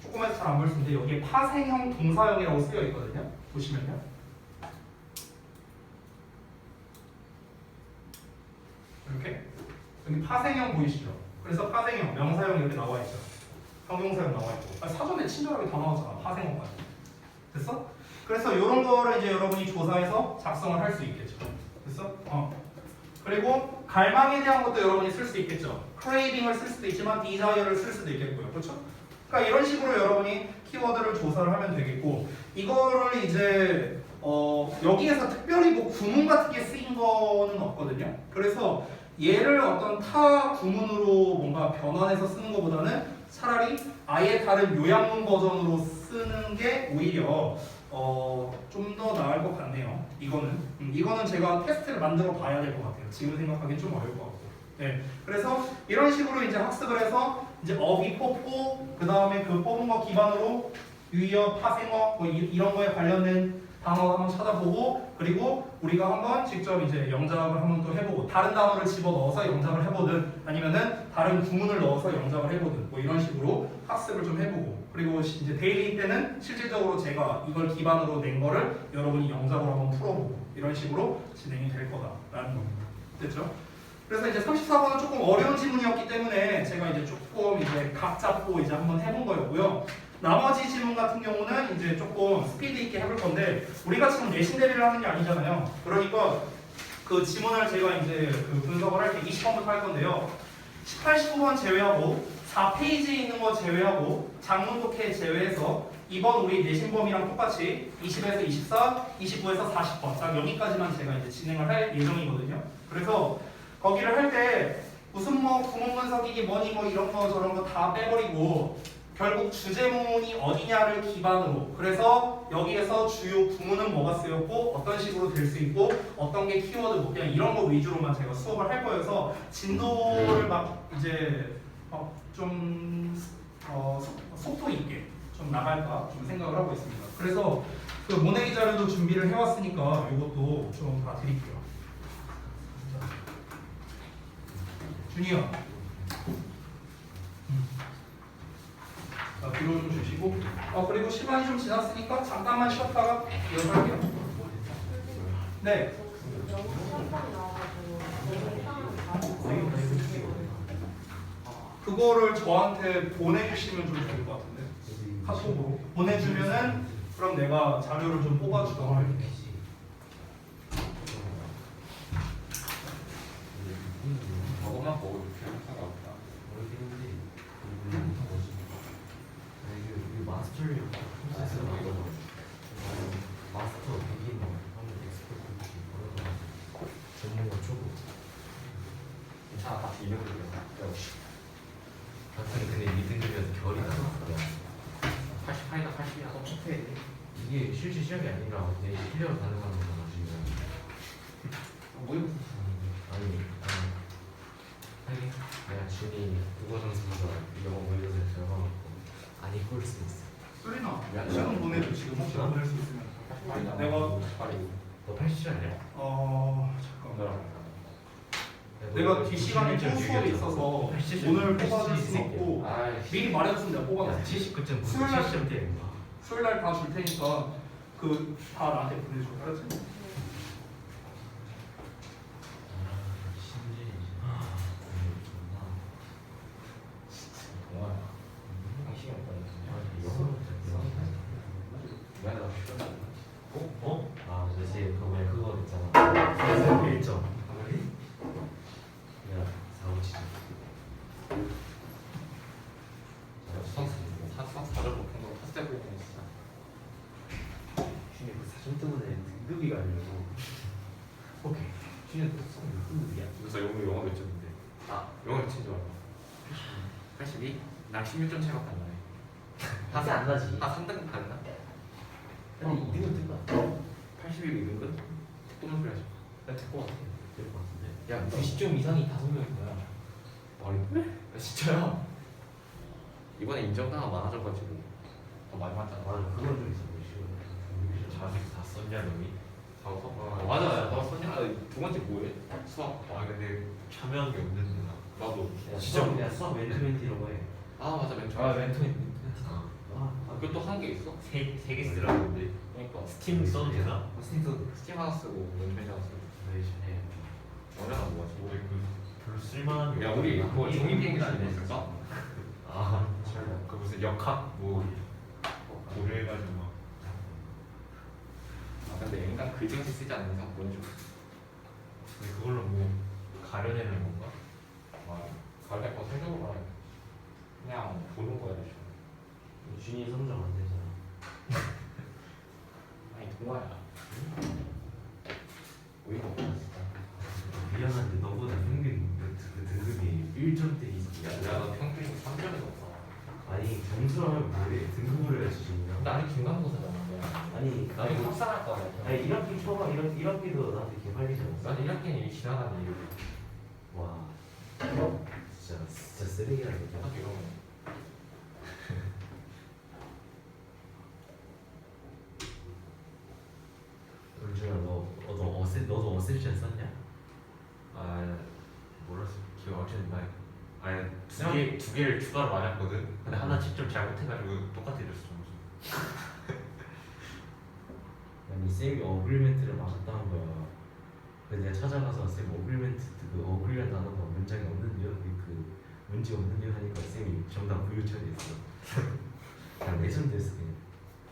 조금해서 잘 안 보일 수 있는데 여기에 파생형 동사형이라고 쓰여 있거든요. 보시면요. 이렇게 여기 파생형 보이시죠? 그래서 파생형, 명사형 이렇게 나와 있죠. 형용사형 나와 있고 사전에 친절하게 다 나왔잖아. 파생형까지. 됐어? 그래서 이런 거를 이제 여러분이 조사해서 작성을 할 수 있겠죠. 됐어? 그리고 갈망에 대한 것도 여러분이 쓸 수 있겠죠. craving을 쓸 수도 있지만 desire를 쓸 수도 있겠고요. 그렇죠? 그러니까 이런 식으로 여러분이 키워드를 조사를 하면 되겠고 이거를 이제 여기에서 특별히 뭐 구문 같은 게 쓰인 거는 없거든요. 그래서 얘를 어떤 타 구문으로 뭔가 변환해서 쓰는 것보다는 차라리 아예 다른 요약문 버전으로 쓰는 게 오히려 좀 더 나을 것 같네요. 이거는 제가 테스트를 만들어 봐야 될 것 같아요. 지금 생각하기엔 좀 어려울 것 같고. 네, 그래서 이런 식으로 이제 학습을 해서 이제 어휘 뽑고 그 다음에 그 뽑은 거 기반으로 유의어, 파생어 뭐 이런 거에 관련된 단어 한번 찾아보고 그리고 우리가 한번 직접 이제 영작을 한번 또 해보고 다른 단어를 집어 넣어서 영작을 해보든 아니면은 다른 구문을 넣어서 영작을 해보든 뭐 이런 식으로 학습을 좀 해보고 그리고 이제 데일리 때는 실질적으로 제가 이걸 기반으로 낸 거를 여러분이 영작으로 한번 풀어보고 이런 식으로 진행이 될 거다라는 겁니다. 됐죠? 그래서 이제 34번은 조금 어려운 지문이었기 때문에 제가 이제 조금 이제 각 잡고 이제 한번 해본 거였고요. 나머지 지문 같은 경우는 이제 조금 스피드 있게 해볼 건데 우리가 지금 내신 대비를 하는 게 아니잖아요. 그러니까 그 지문을 제가 이제 그 분석을 할 때 20번부터 할 건데요. 18, 19번 제외하고 4페이지에 있는 거 제외하고 장문 독해 제외해서 이번 우리 내신 범위랑 똑같이 20에서 24, 29에서 40번 딱 여기까지만 제가 이제 진행을 할 예정이거든요. 그래서 거기를 할 때 무슨 뭐 구문 분석이니 뭐니 뭐 이런 거 저런 거 다 빼버리고 결국 주제문이 어디냐를 기반으로 그래서 여기에서 주요 구문은 뭐가 쓰였고 어떤 식으로 될 수 있고 어떤 게 키워드 뭐 그냥 이런 거 위주로만 제가 수업을 할 거여서 진도를 막 이제 좀 속도 있게 좀 나갈까 좀 생각을 하고 있습니다. 그래서 그 모내기 자료도 준비를 해왔으니까 이것도 좀 다 드릴게요. 준이야. 자, 뒤로 좀 주시고 그리고 시간이 좀 지났으니까 잠깐만 쉬었다가 이어서 할게요. 네. 그거를 저한테 보내주시면 좀 좋을 것 같은데 카톡으로 보내주면은 그럼 내가 자료를 좀 뽑아주도록 할게요. 저것만 보고 이렇게 할 수가 없다. 마스터를 프로세스 마스터 비기너 하면 엑스퍼트 전문가 초보 괜찮아, 같이 이름을 역시 같은 근데 2등급이어서 결이 나왔어요. 88이나 80이나 똑같아. 이게 실제 시험이 아니라 내 실력을 가능한 거잖아 지금. 뭐 아니 내가 준이 국어 점수보다 영어 보여줘서 적어놓고 안 이쁠 수도 있어. 소리나 지금 보내줘. 지금 혹시 보낼 수 있으면 내가 너 80이 아니야? 잠깐만 내가 뒷시간에 또 수업이 있어서 오늘 뽑아줄 수는 없고 미리 말해줬으면 내가 뽑아놨어. 79점 수요일 날 70점 수요일 날 다 줄 테니까 그 다 나한테 보내줘. 알았지? 당신이 그치 그거 있잖아 1점 야 4, 5, 7 사전 못한 거 탔을 때 진짜. 준이 그 사전 때문에 등급이 가려고 오케이 준이 또 수업 몇 등급이야? 그래서 영어 몇 점인데? 영어 몇 점인지 알아? 82? 나 16점 차이밖에 안 나네. 학생 안 나지? 3등급 갔나? 아니 2등급 뜬거 82 2등급? 또는 그래야지. 될것 같아 될 것 같은데 야, 90점 이상이 5명인 거야. 아니? 진짜야? 이번에 인정사가 많아져가지고 더 많이 맞잖아. 맞아 그건 좀 있어 자식 다 썼냐 너니? 맞아. 너 선녀 두 번째 뭐해? 수학. 근데 참여한 게 없는데 나도. 진짜 그냥 수학 멘토멘티 이런 거해 맞아 멘토. 멘토인. 그것도 한 개 있어? 3개 쓰라는데 그러니까 스팀 써도 되나? 스팀 하나 쓰고 멘토 하나 쓰고. 네 전에 어려나 뭐지? 별로 쓸만한 게 야 우리 없구나. 그거 종이 비행기 다니는 거 있을까? 그 무슨 역학 뭐 고려해가지고 막 근데 인간 글정시 쓰지 않는 이상 보내줘. 근데 그걸로 뭐 가려내는 건가? 가을때 거 성적으로 말해. 그냥 보는 거야 대충. 준이 성적 안 되잖아. 아니 동화야. 어이가 없다 진짜. 미안한데 너보다 평균 그 등급이 1점대 이상이야. 내가 평균 3점이 넘어. 아니 점수라면 뭐래? 등급을 해야지 준이야. 근데 아니 중간고사잖아. 아니 나중에 나도 합산할 거 아니야. 아니 1학기 초반 1학기도 나한테 개발리지 않았어? 나는 1학기는 이미 지나간 일이고. 와 진짜 쓰레기라는 거죠. 딱 이러면. 울준아 너도 어셉션 썼냐? 아 몰랐어 기억 확실히 나요. 아니 두 개를 추가로 맞았거든. 근데 하나 직접 잘못해가지고 똑같이 줬어 점수. 아니 쌤이 어그리멘트를 맞았다는 거야. 그래서 내가 찾아가서 쌤 어그리멘트 그 어그리란 단어가 문장에 없는데요? 그 문제 없는데요 하니까 쌤이 정답 부유 처리했어. 그냥 레전드였어 그냥.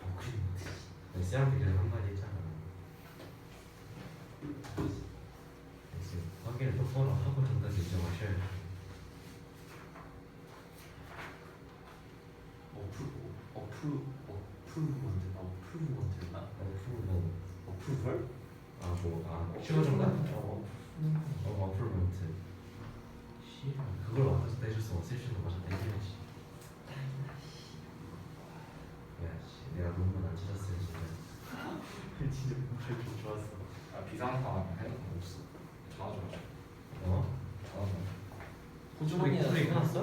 어그리멘트. 쌤한테 그냥 한마디 했잖아. 쌤 확인을 똑바로 하고 정답 인정하셔야 돼. 어플? 쉬워 정답? 어플먼트. 씨발 그걸 앞에서 내줬으면 어셉션도 맞았다 이겨야지. 야씨 내가 논문 안 찾았어요 진짜. 진짜 문제 좀 좋았어. 비상상황 해놓은 거 없어. 전화 좀 해. 어? 전화 좀 해. 소리 끊었어?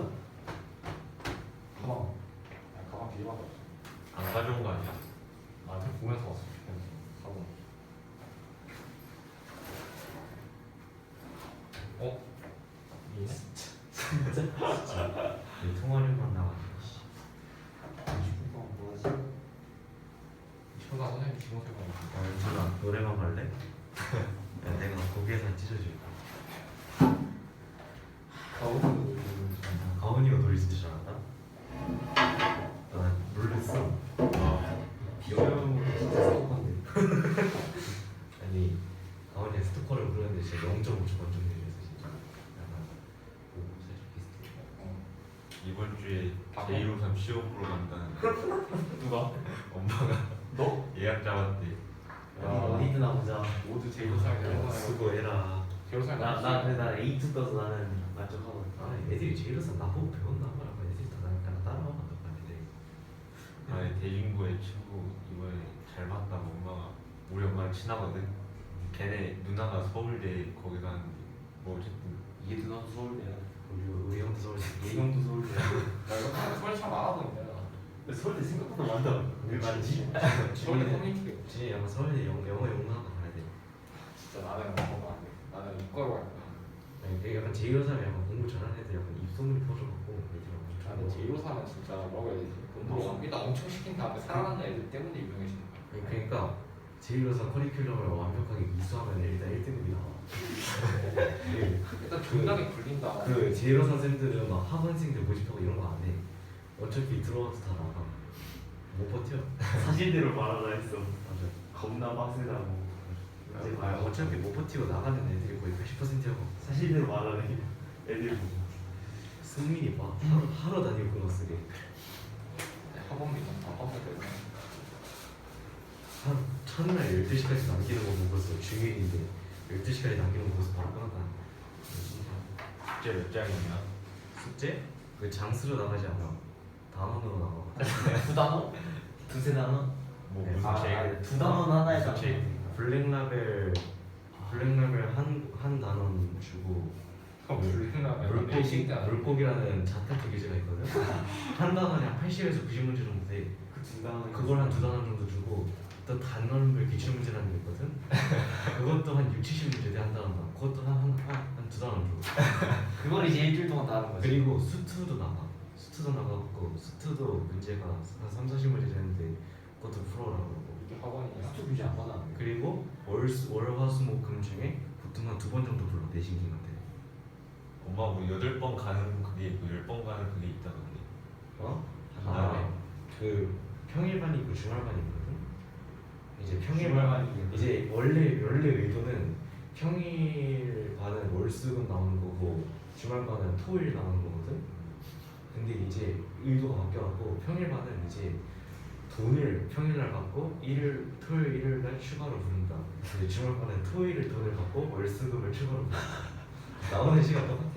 가방. 가방 뒤집어서 왔어. 안 가져온 거 아니야? 좀 보면서 왔어. 가방. 내 통화료만 나왔네. 초가 선생님 지금 생각나. 윤준아 노래방 갈래? 야 내가 거기에서 찢어줄게. 가온이가 노래 진짜 잘한다? 나 놀랬어. 여명으로 진짜 스토커인데. 아니 가온이가 스토커를 부르는데 진짜 0.5초 만점 내렸어 진짜. 약간 오 살짝 비슷해. 이번 주에 제153 시험 보러 간다는. 누가? 엄마가 너? 예약 잡았대. 어디든 나보자. 모두 제일 사이 되는 거야. 수고해라. 제일 사이 나 A2 떠서 나는 만족하고. 아 애들이 제일 우선 나보고 배웠나 봐. 애들이 다 나랑 따라와봐. 애들이. 아니 대진구의 친구 이번에 잘 봤다고 엄마가 우리 엄마랑 친하거든. 걔네 누나가 서울대 거기 가는데 뭐 어쨌든 이게 누나도 서울대야. 우리 형도 서울대. 우리 형도 서울대야. 나 이거 소리 참 많아 보이네. 서울대 생각보다 많다. 왜 말이지? 서울대 커뮤니티. 진이 약간 서울대 영어 영문학과 가야 돼. 진짜 나는 그거 안 돼. 나는 이과로 갈 거야. 아니 되게 약간 제2호삼이 약간 공부 잘하는 애들 약간 입소문이 퍼져갖고 애들하고 나는 제1호사는 진짜 뭐라고 해야 되지? 공부 일단 엄청 시킨 다음에 살아남는 애들 때문에 유명해지는 거야. 그러니까 제1호삼 커리큘럼을 완벽하게 이수하면 일단 1등급이 나와. 일단 존나게 굴린다. 그 제1호삼 쌤들은 막 학원생들 모집하고 이런 거 안 해. 어차피 들어와서 다 나가. 못 버텨. 사실대로 말하라 했어. 맞아. 겁나 빡세다고. 어차피 못 버티고 나가는 애들이 거의 80%고 사실대로 말하네. 애들 보고. 승민이 봐 하루 다니고 끊었어 걔. 학원비 다 빡세거든. 한 첫날 12시까지 남기는 거 보고서 중일인데 12시까지 남기는 거 보고서 바로 끊었다. 숙제 몇 장이냐? 숙제? 그 장수로 나가지 않아. 단원으로 나가. 두 단어? 두세 단어? 뭐 네. 무슨 책? 두 단어 하나에 무슨 책? 블랙라벨 한 단원 주고 물고기라는 자탄 두 개제가 있거든. 한 단원에 한 80에서 90문제 정도 돼. 그두 단어. 그걸 한 두 단원 정도 주고 또 단원별 기출문제라는 게 있거든. 그것도 한 6, 70문제 돼 한 단원당. 그것도 한 두 단원 주고. 그걸 이제 일주일 동안 다 하는 거지. 그리고 수트도 나가. 수트도 나가고 수트도 문제가 한 3, 40문제 되는데 그것도 풀어라고. 이게 학원이냐? 수트 규제 안 받아. 그리고 월화수목금 중에 보통 한 2번 정도 불러 내신 기간대. 엄마 뭐 8번 가는 그게 있고 10번 가는 그게 있다던데. 어? 아. 그 평일반이 있고 주말반이 있거든. 이제 주말반이 이제 원래 의도는 평일 반은 월수금 나오는 거고 주말 반은 토일 나오는 거거든. 근데 이제 의도가 바뀌어갖고 평일 반은 이제 돈을 평일날 받고 일요일, 토요일, 일요일날 추가로 부른다. 근데 주말 반은 토요일 돈을 받고 월수금을 추가로 부른다. 나오는 시간 똑같아.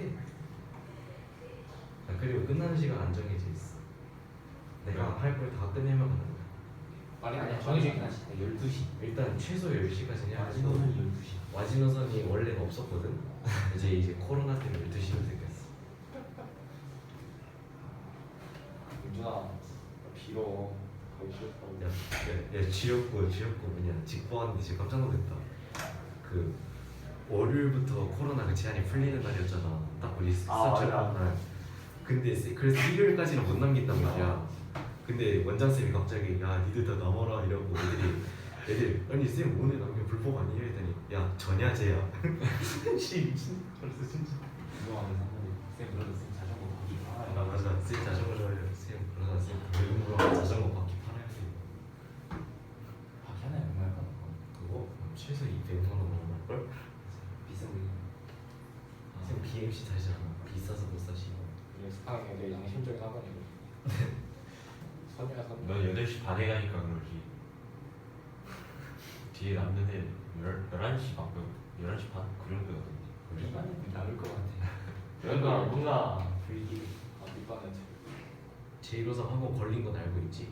그리고 끝나는 시간 안 정해져 있어. 내가 할 걸 다 끝내면 가는 거야. 빨리 아니야 그냥 정해주긴 하지 12시 일단 최소 10시까지는 해야 되고 마지막은 12시 마지노선이 원래는 없었거든. 이제 코로나 때문에 12시로 생겼어. 누나 빌어 가기 싫다고. 야 지역구 뭐냐 직보하는데 지금 깜짝 놀랐다. 그 월요일부터 코로나 그 제한이 풀리는 날이었잖아. 딱 우리 수업 시작하는 날. 근데 그래서 일요일까지는 못 남긴단 말이야. 근데 원장 쌤이 갑자기 야 니들 다 남아라 이러고 애들 아니 쌤 오늘 남기면 불법 아니에요? 했더니 야 전야제야. 씨 미친 벌써 진짜. 운동하는 사람들이 쌤 그러다 쌤 자전거 바퀴 아 맞아 쌤 자전거 좋아해요. 쌤 그러다 쌤 외국으로 자전거 바퀴 팔아야 돼. 바퀴 하나에 얼마일까? 그거 최소 200만 원 넘을걸? 비싸 보이네 쌤 BMC 타잖아. 비싸서 못 사시고. 이게 스파는 내 양심적인 학원이고. 선녀야 선녀. 너 8시 반에 가니까 그러지. 뒤에 남는 애 11시 반, 11시 반? 그 정도였던데. 이반은 나을 것 같아 뭔가 뭔가 불기 이반한테. 제1호선 한번 걸린 건 알고 있지?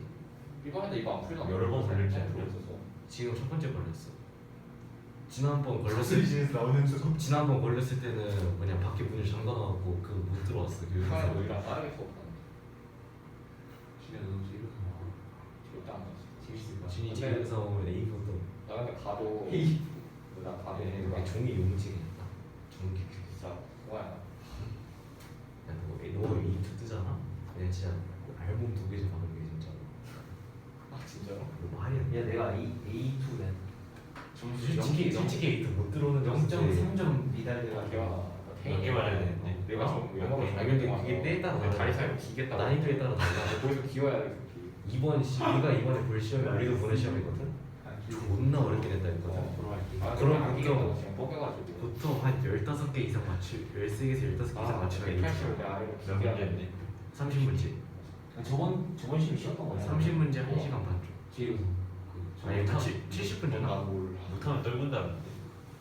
이반한테 이거 안 풀리나? 여러 번 걸렸지 않냐? 그랬었어. 지금 첫 번째 걸렸어. 지난번 걸렸을 때는 그냥 밖에 문을 잠가놔갖고 그 못 들어왔어. 그 평일에 너희랑 빠르게 수업하는. 진짜 너 지금 절대 안 갔어. 재밌을 것 진이 근데- 집에서 오면 A부터 나 근데 가도 나 가도 네, 종이 용지겠다. 종이 진짜 뭐야? 야너 A2 뜨잖아? 그냥 진짜 앨범 2개 좀 받은 게 진짜 아 진짜로? 너 말이 안 돼. 야 내가 A2는 솔직히 A2 못 들어오는 점 0.3점 미달돼가지고 걔가 몇 개 말해야 되는데. 내가 좀 영어를 잘 근데 배워서 그게 때에 따라 다리 사이로 기겠다고. 난이도에 따라 달라. 거기서 기어야 돼. 우리가 이번에 볼 시험이 우리도 보는 시험이거든? 존나 어렵게 냈다 했거든. 보러 갈게 아 그럼 그럼 보통- 보통 지금 뻑겨가지고. 보통 한 15개 이상 맞추 13개에서 15개 이상 맞추면 180을 내 아래로 몇 문제인데? 30문제. 저번 시험 쉬었던 거야 30문제 1시간 반 줘. 뒤에 아니 70분 잖아. 못하면 떨군다는데.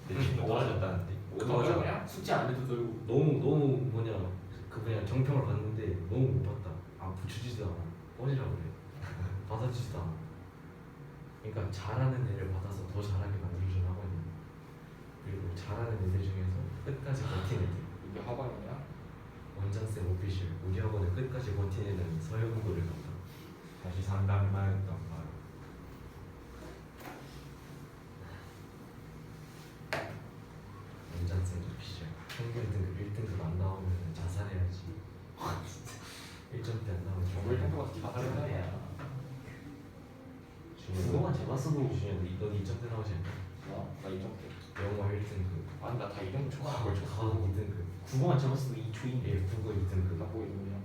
내 친구 떨어졌다는데. 오늘 그냥 숙제 안 해도 들고 너무 뭐냐 그 뭐냐 정평을 봤는데 너무 못 봤다. 아 붙여지지도 않아. 꺼지라고 그래. 받아주지도 않아. 그러니까 잘하는 애를 받아서 더 잘하게 만들어주는 학원이. 그리고 잘하는 애들 중에서 끝까지 버틴 애들. 이게 학원이냐? 원장쌤 오피셜 우리 학원에 끝까지 버틴 애는 서영구를 간다. 다시 상담만 했던 말. 원장쌤 오피셜 평균 등급 1등급 안 나오면 자살해야지. 1점대 안 나오면 정글 탱크가 자살을 해야 돼. 그거만 재봤어도 준현 넌 2점대 나오지 않냐? 나 2점대. 영어 1등급 아니 나다 2등 초과 걸 쳤어. 과학 2등급 그거만 재봤어도 2초인데 예 국어 2등급 나 보기 눈이야.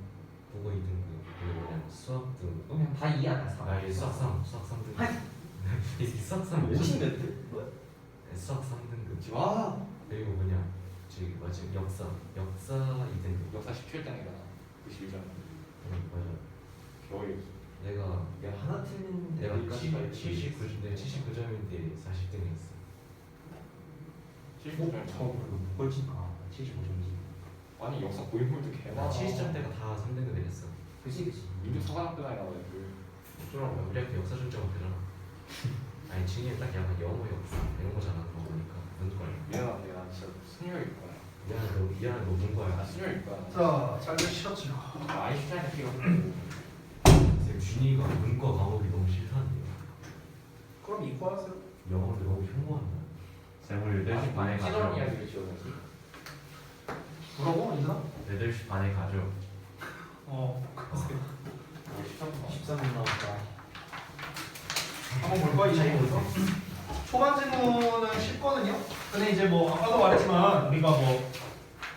국어 2등급 그리고 그냥 수학 등 그냥 다 2 아니야 3 아예 수학 3등급 이 수학 3 50 몇 등? 수학 3등급 와. 그리고 뭐냐 저기 맞지 역사 2등급 역사 17등이잖아. 92점. 맞아 겨울이. 내가 하나 틀리는데 내가 여기까지 79점인데 40등 했어 79점 처음으로 꼴찌 75점이지 아니 역사 고인물도 개많아. 70점대가 다 3등급 했어 그치 민주 서강학교 다니라고 해. 쫄아 우리 학교 역사 출제가 되잖아 아니 중에 딱 약간 영어 역사 이런 거 잘하는 거 보니까 문과야 미안한데 나 진짜 수녀일 거야. 미안해 너 문과야 나 수녀일 거야. 자, 잘 되셨죠? 아인슈타인 피가 쌤 준이가 문과 과목이 너무 싫다는데요 그럼 이과 하세요. 영어를 너무 혐오한다 쌤을 8시 반에 시도한 가죠. 이야기를 지어야지. 뭐라고 인사? 8시 반에 가죠. 글쎄. 13분 나왔다 한번 볼까 이 정도에서? 초반 지문은 쉽거든요. 근데 이제 뭐 아까도 말했지만 우리가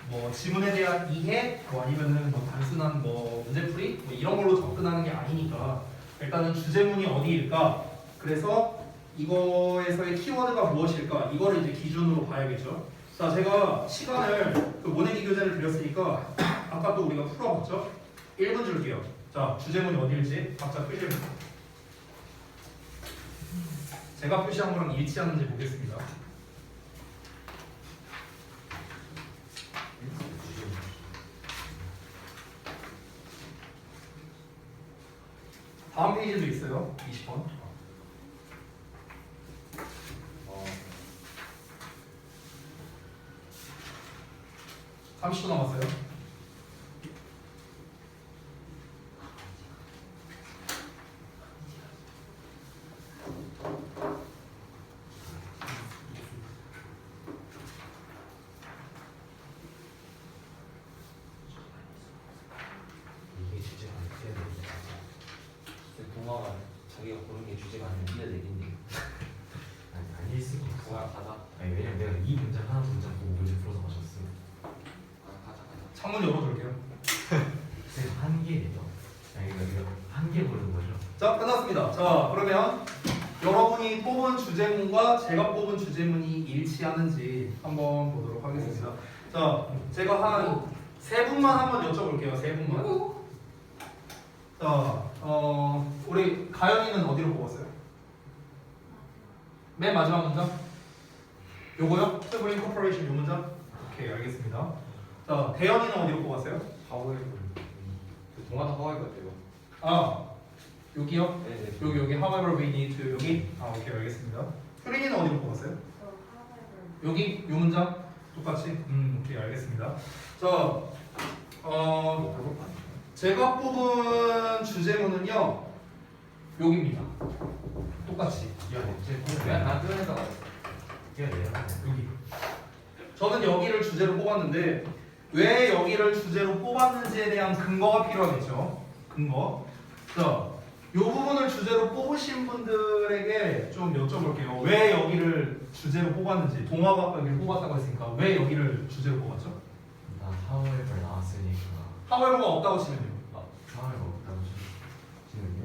뭐 지문에 대한 이해, 뭐 아니면은 뭐 단순한 뭐 문제풀이 뭐 이런 걸로 접근하는 게 아니니까 일단은 주제문이 어디일까? 그래서 이거에서의 키워드가 무엇일까? 이거를 이제 기준으로 봐야겠죠. 자, 제가 시간을 그 모내기 교재를 드렸으니까 아까 또 우리가 풀어봤죠? 1분 줄게요. 자, 주제문이 어디일지 각자 표시해보세요. 제가 표시한 거랑 일치하는지 보겠습니다. 다음 페이지도 있어요. 20번. 30초 남았어요. 이게 주제가 아니야. 동화가 자기가 고른 게 주제가 아니면 뛰어내린대. 아니 아닐 수가 없어. 동아 가자. 아니 왜냐면 내가 이 문장 하나 문장 보고 문제 풀어서 맞췄어. 가자. 창문 열어둘게요. 그래서 한 개예요. 아니 이거 한개 보는 거죠. 자, 끝났습니다. 자, 그러면 여러분이 뽑은 주제문과 제가 뽑은 주제문이 일치하는지 한번 보도록 하겠습니다. 자, 제가 한 세 분만 한번 여쭤볼게요. 세 분만. 자, 우리 가연이는 어디로 뽑았어요? 맨 마지막 문장? 요거요? 트블링 코퍼레이션 요 문장? 오케이, 알겠습니다. 자, 대현이는 어디로 뽑았어요? 하와이 동아도 하와이 같아요. 아, 여기요? 네네. 여기 however we need to 여기? 아, 오케이, 알겠습니다. 효린이는 어디로 뽑았어요? 여기? 요 문장? 똑같이? 오케이, 알겠습니다. 자, 제가 뽑은 주제문은요 여기입니다. 똑같이. 왜나 뜨면서 여기. 저는 여기를 주제로 뽑았는데 왜 여기를 주제로 뽑았는지에 대한 근거가 필요하겠죠. 근거. 자, 이 부분을 주제로 뽑으신 분들에게 좀 여쭤볼게요. 왜 여기를 주제로 뽑았는지. 동화가 여기를 뽑았다고 했으니까 왜 여기를 주제로 뽑았죠? 나 하와이를 나왔으니까. 하웨버가 없다고 치면요. 하와이가 없다고 지금요?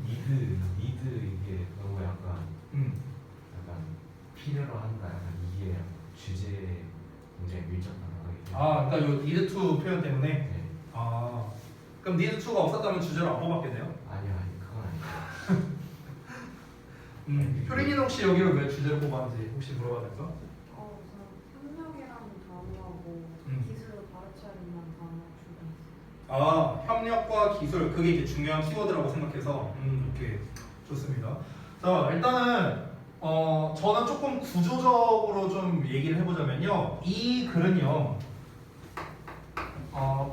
니드 이게 너무 약간 필요로 한다. 약간 이게 주제 굉장히 밀접하게. 아, 그러니까 요 need to 표현 때문에. 네. 아, 그럼 need to가 없었다면 주제로 안 뽑았겠네요. 아니 그건 아니에요. 효린이는 혹시 여기를 왜 주제로 뽑았는지 혹시 물어봐도 될까? 우선 협력이라는 단어하고 기술을 가르쳐야만 단어 주고 아, 협력과 기술 그게 이제 중요한 키워드라고 생각해서 이렇게 좋습니다. 자, 일단은 저는 조금 구조적으로 좀 얘기를 해보자면요, 이 글은요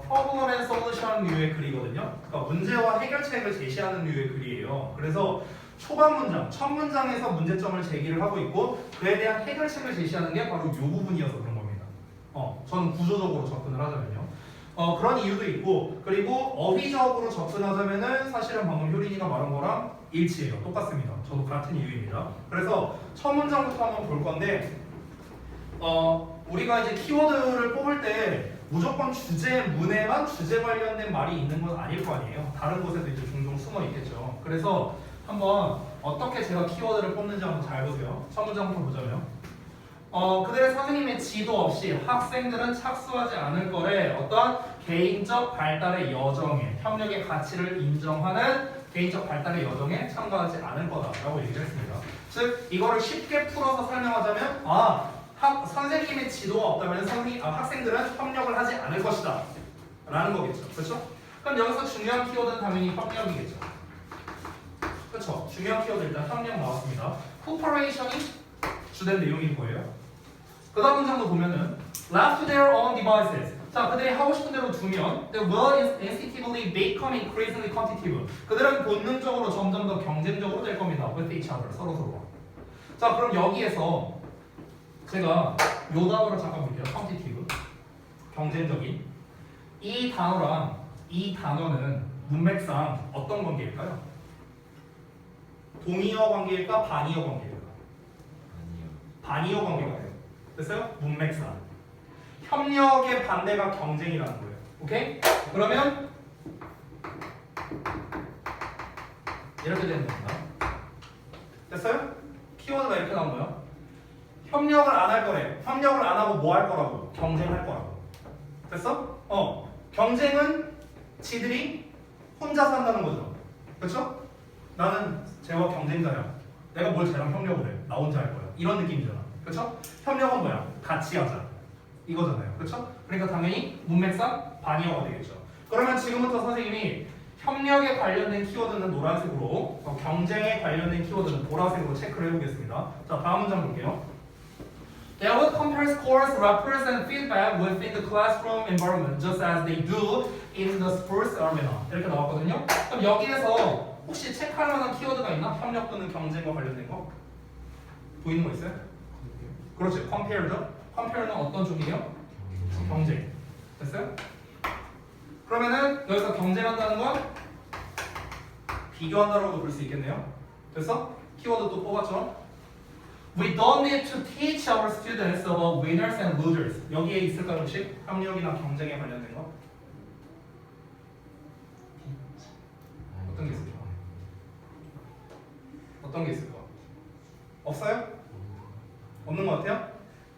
problem and solution 류의 글이거든요. 그러니까 문제와 해결책을 제시하는 류의 글이에요. 그래서 초반 문장, 첫 문장에서 문제점을 제기를 하고 있고 그에 대한 해결책을 제시하는 게 바로 이 부분이어서 그런 겁니다. 저는 구조적으로 접근을 하자면요. 그런 이유도 있고, 그리고 어휘적으로 접근하자면은 사실은 방금 효린이가 말한 거랑 일치해요. 똑같습니다. 저도 같은 이유입니다. 그래서 첫 문장부터 한번 볼 건데, 우리가 이제 키워드를 뽑을 때 무조건 주제문에만 주제 관련된 말이 있는 건 아닐 거 아니에요. 다른 곳에도 이제 종종 숨어 있겠죠. 그래서 한번 어떻게 제가 키워드를 뽑는지 한번 잘 보세요. 첫 문장부터 보자면, 그들의 선생님의 지도 없이 학생들은 착수하지 않을 거래. 어떤 개인적 발달의 여정에, 협력의 가치를 인정하는 개인적 발달의 여정에 참가하지 않을 거다라고 얘기를 했습니다. 즉 이거를 쉽게 풀어서 설명하자면, 선생님의 지도가 없다면 학생들은 협력을 하지 않을 것이다 라는 거겠죠. 그렇죠? 그럼 여기서 중요한 키워드는 당연히 협력이겠죠. 그렇죠? 중요한 키워드 일단 협력 나왔습니다. cooperation이 주된 내용인 거예요. 그 다음 문장도 보면은 left to their own devices. 자, 그들이 하고 싶은 대로 두면 they will instinctively become increasingly competitive. 그들은 본능적으로 점점 더 경쟁적으로 될 겁니다. with each other. 서로. 자, 그럼 여기에서 제가 요 단어를 잠깐 볼게요. competitive. 경쟁적인. 이 단어랑 이 단어는 문맥상 어떤 관계일까요? 동의어 관계일까? 반의어 관계일까? 아니요. 반의어 관계가 돼요. 됐어요? 문맥상. 협력의 반대가 경쟁이라는 거예요. 오케이? 그러면 이렇게 되는 겁니다. 됐어요? 키워드가 이렇게 나온 거야. 협력을 안 할 거래. 협력을 안 하고 뭐 할 거라고? 경쟁할 거라고. 됐어? 경쟁은 지들이 혼자서 한다는 거죠. 그렇죠? 나는 쟤와 경쟁자야. 내가 뭘 쟤랑 협력을 해. 나 혼자 할 거야. 이런 느낌이잖아. 그렇죠? 협력은 뭐야? 같이 하자. 이거잖아요. 그렇죠? 그러니까 당연히 문맥상 반이어가 되겠죠. 그러면 지금부터 선생님이 협력에 관련된 키워드는 노란색으로, 경쟁에 관련된 키워드는 보라색으로 체크를 해보겠습니다. 자, 다음 문장 볼게요. They would compare scores, represent feedback within the classroom environment, just as they do in the sports arena. 이렇게 나왔거든요. 그럼 여기에서 혹시 체크할 만한 키워드가 있나? 협력 또는 경쟁과 관련된 거? 보이는 거 있어요? 그렇지, compare죠. compare는 어떤 쪽이에요? 경쟁. 됐어요? 그러면은 여기서 경쟁한다는 건 비교한다라고 볼 수 있겠네요. 됐어? 키워드 또 뽑았죠? We don't need to teach our students about winners and losers. 여기에 있을까요 혹시? 협력이나 경쟁에 관련된 거? 어떤 게 있을까? 어떤 게 있을까? 없어요? 없는 것 같아요?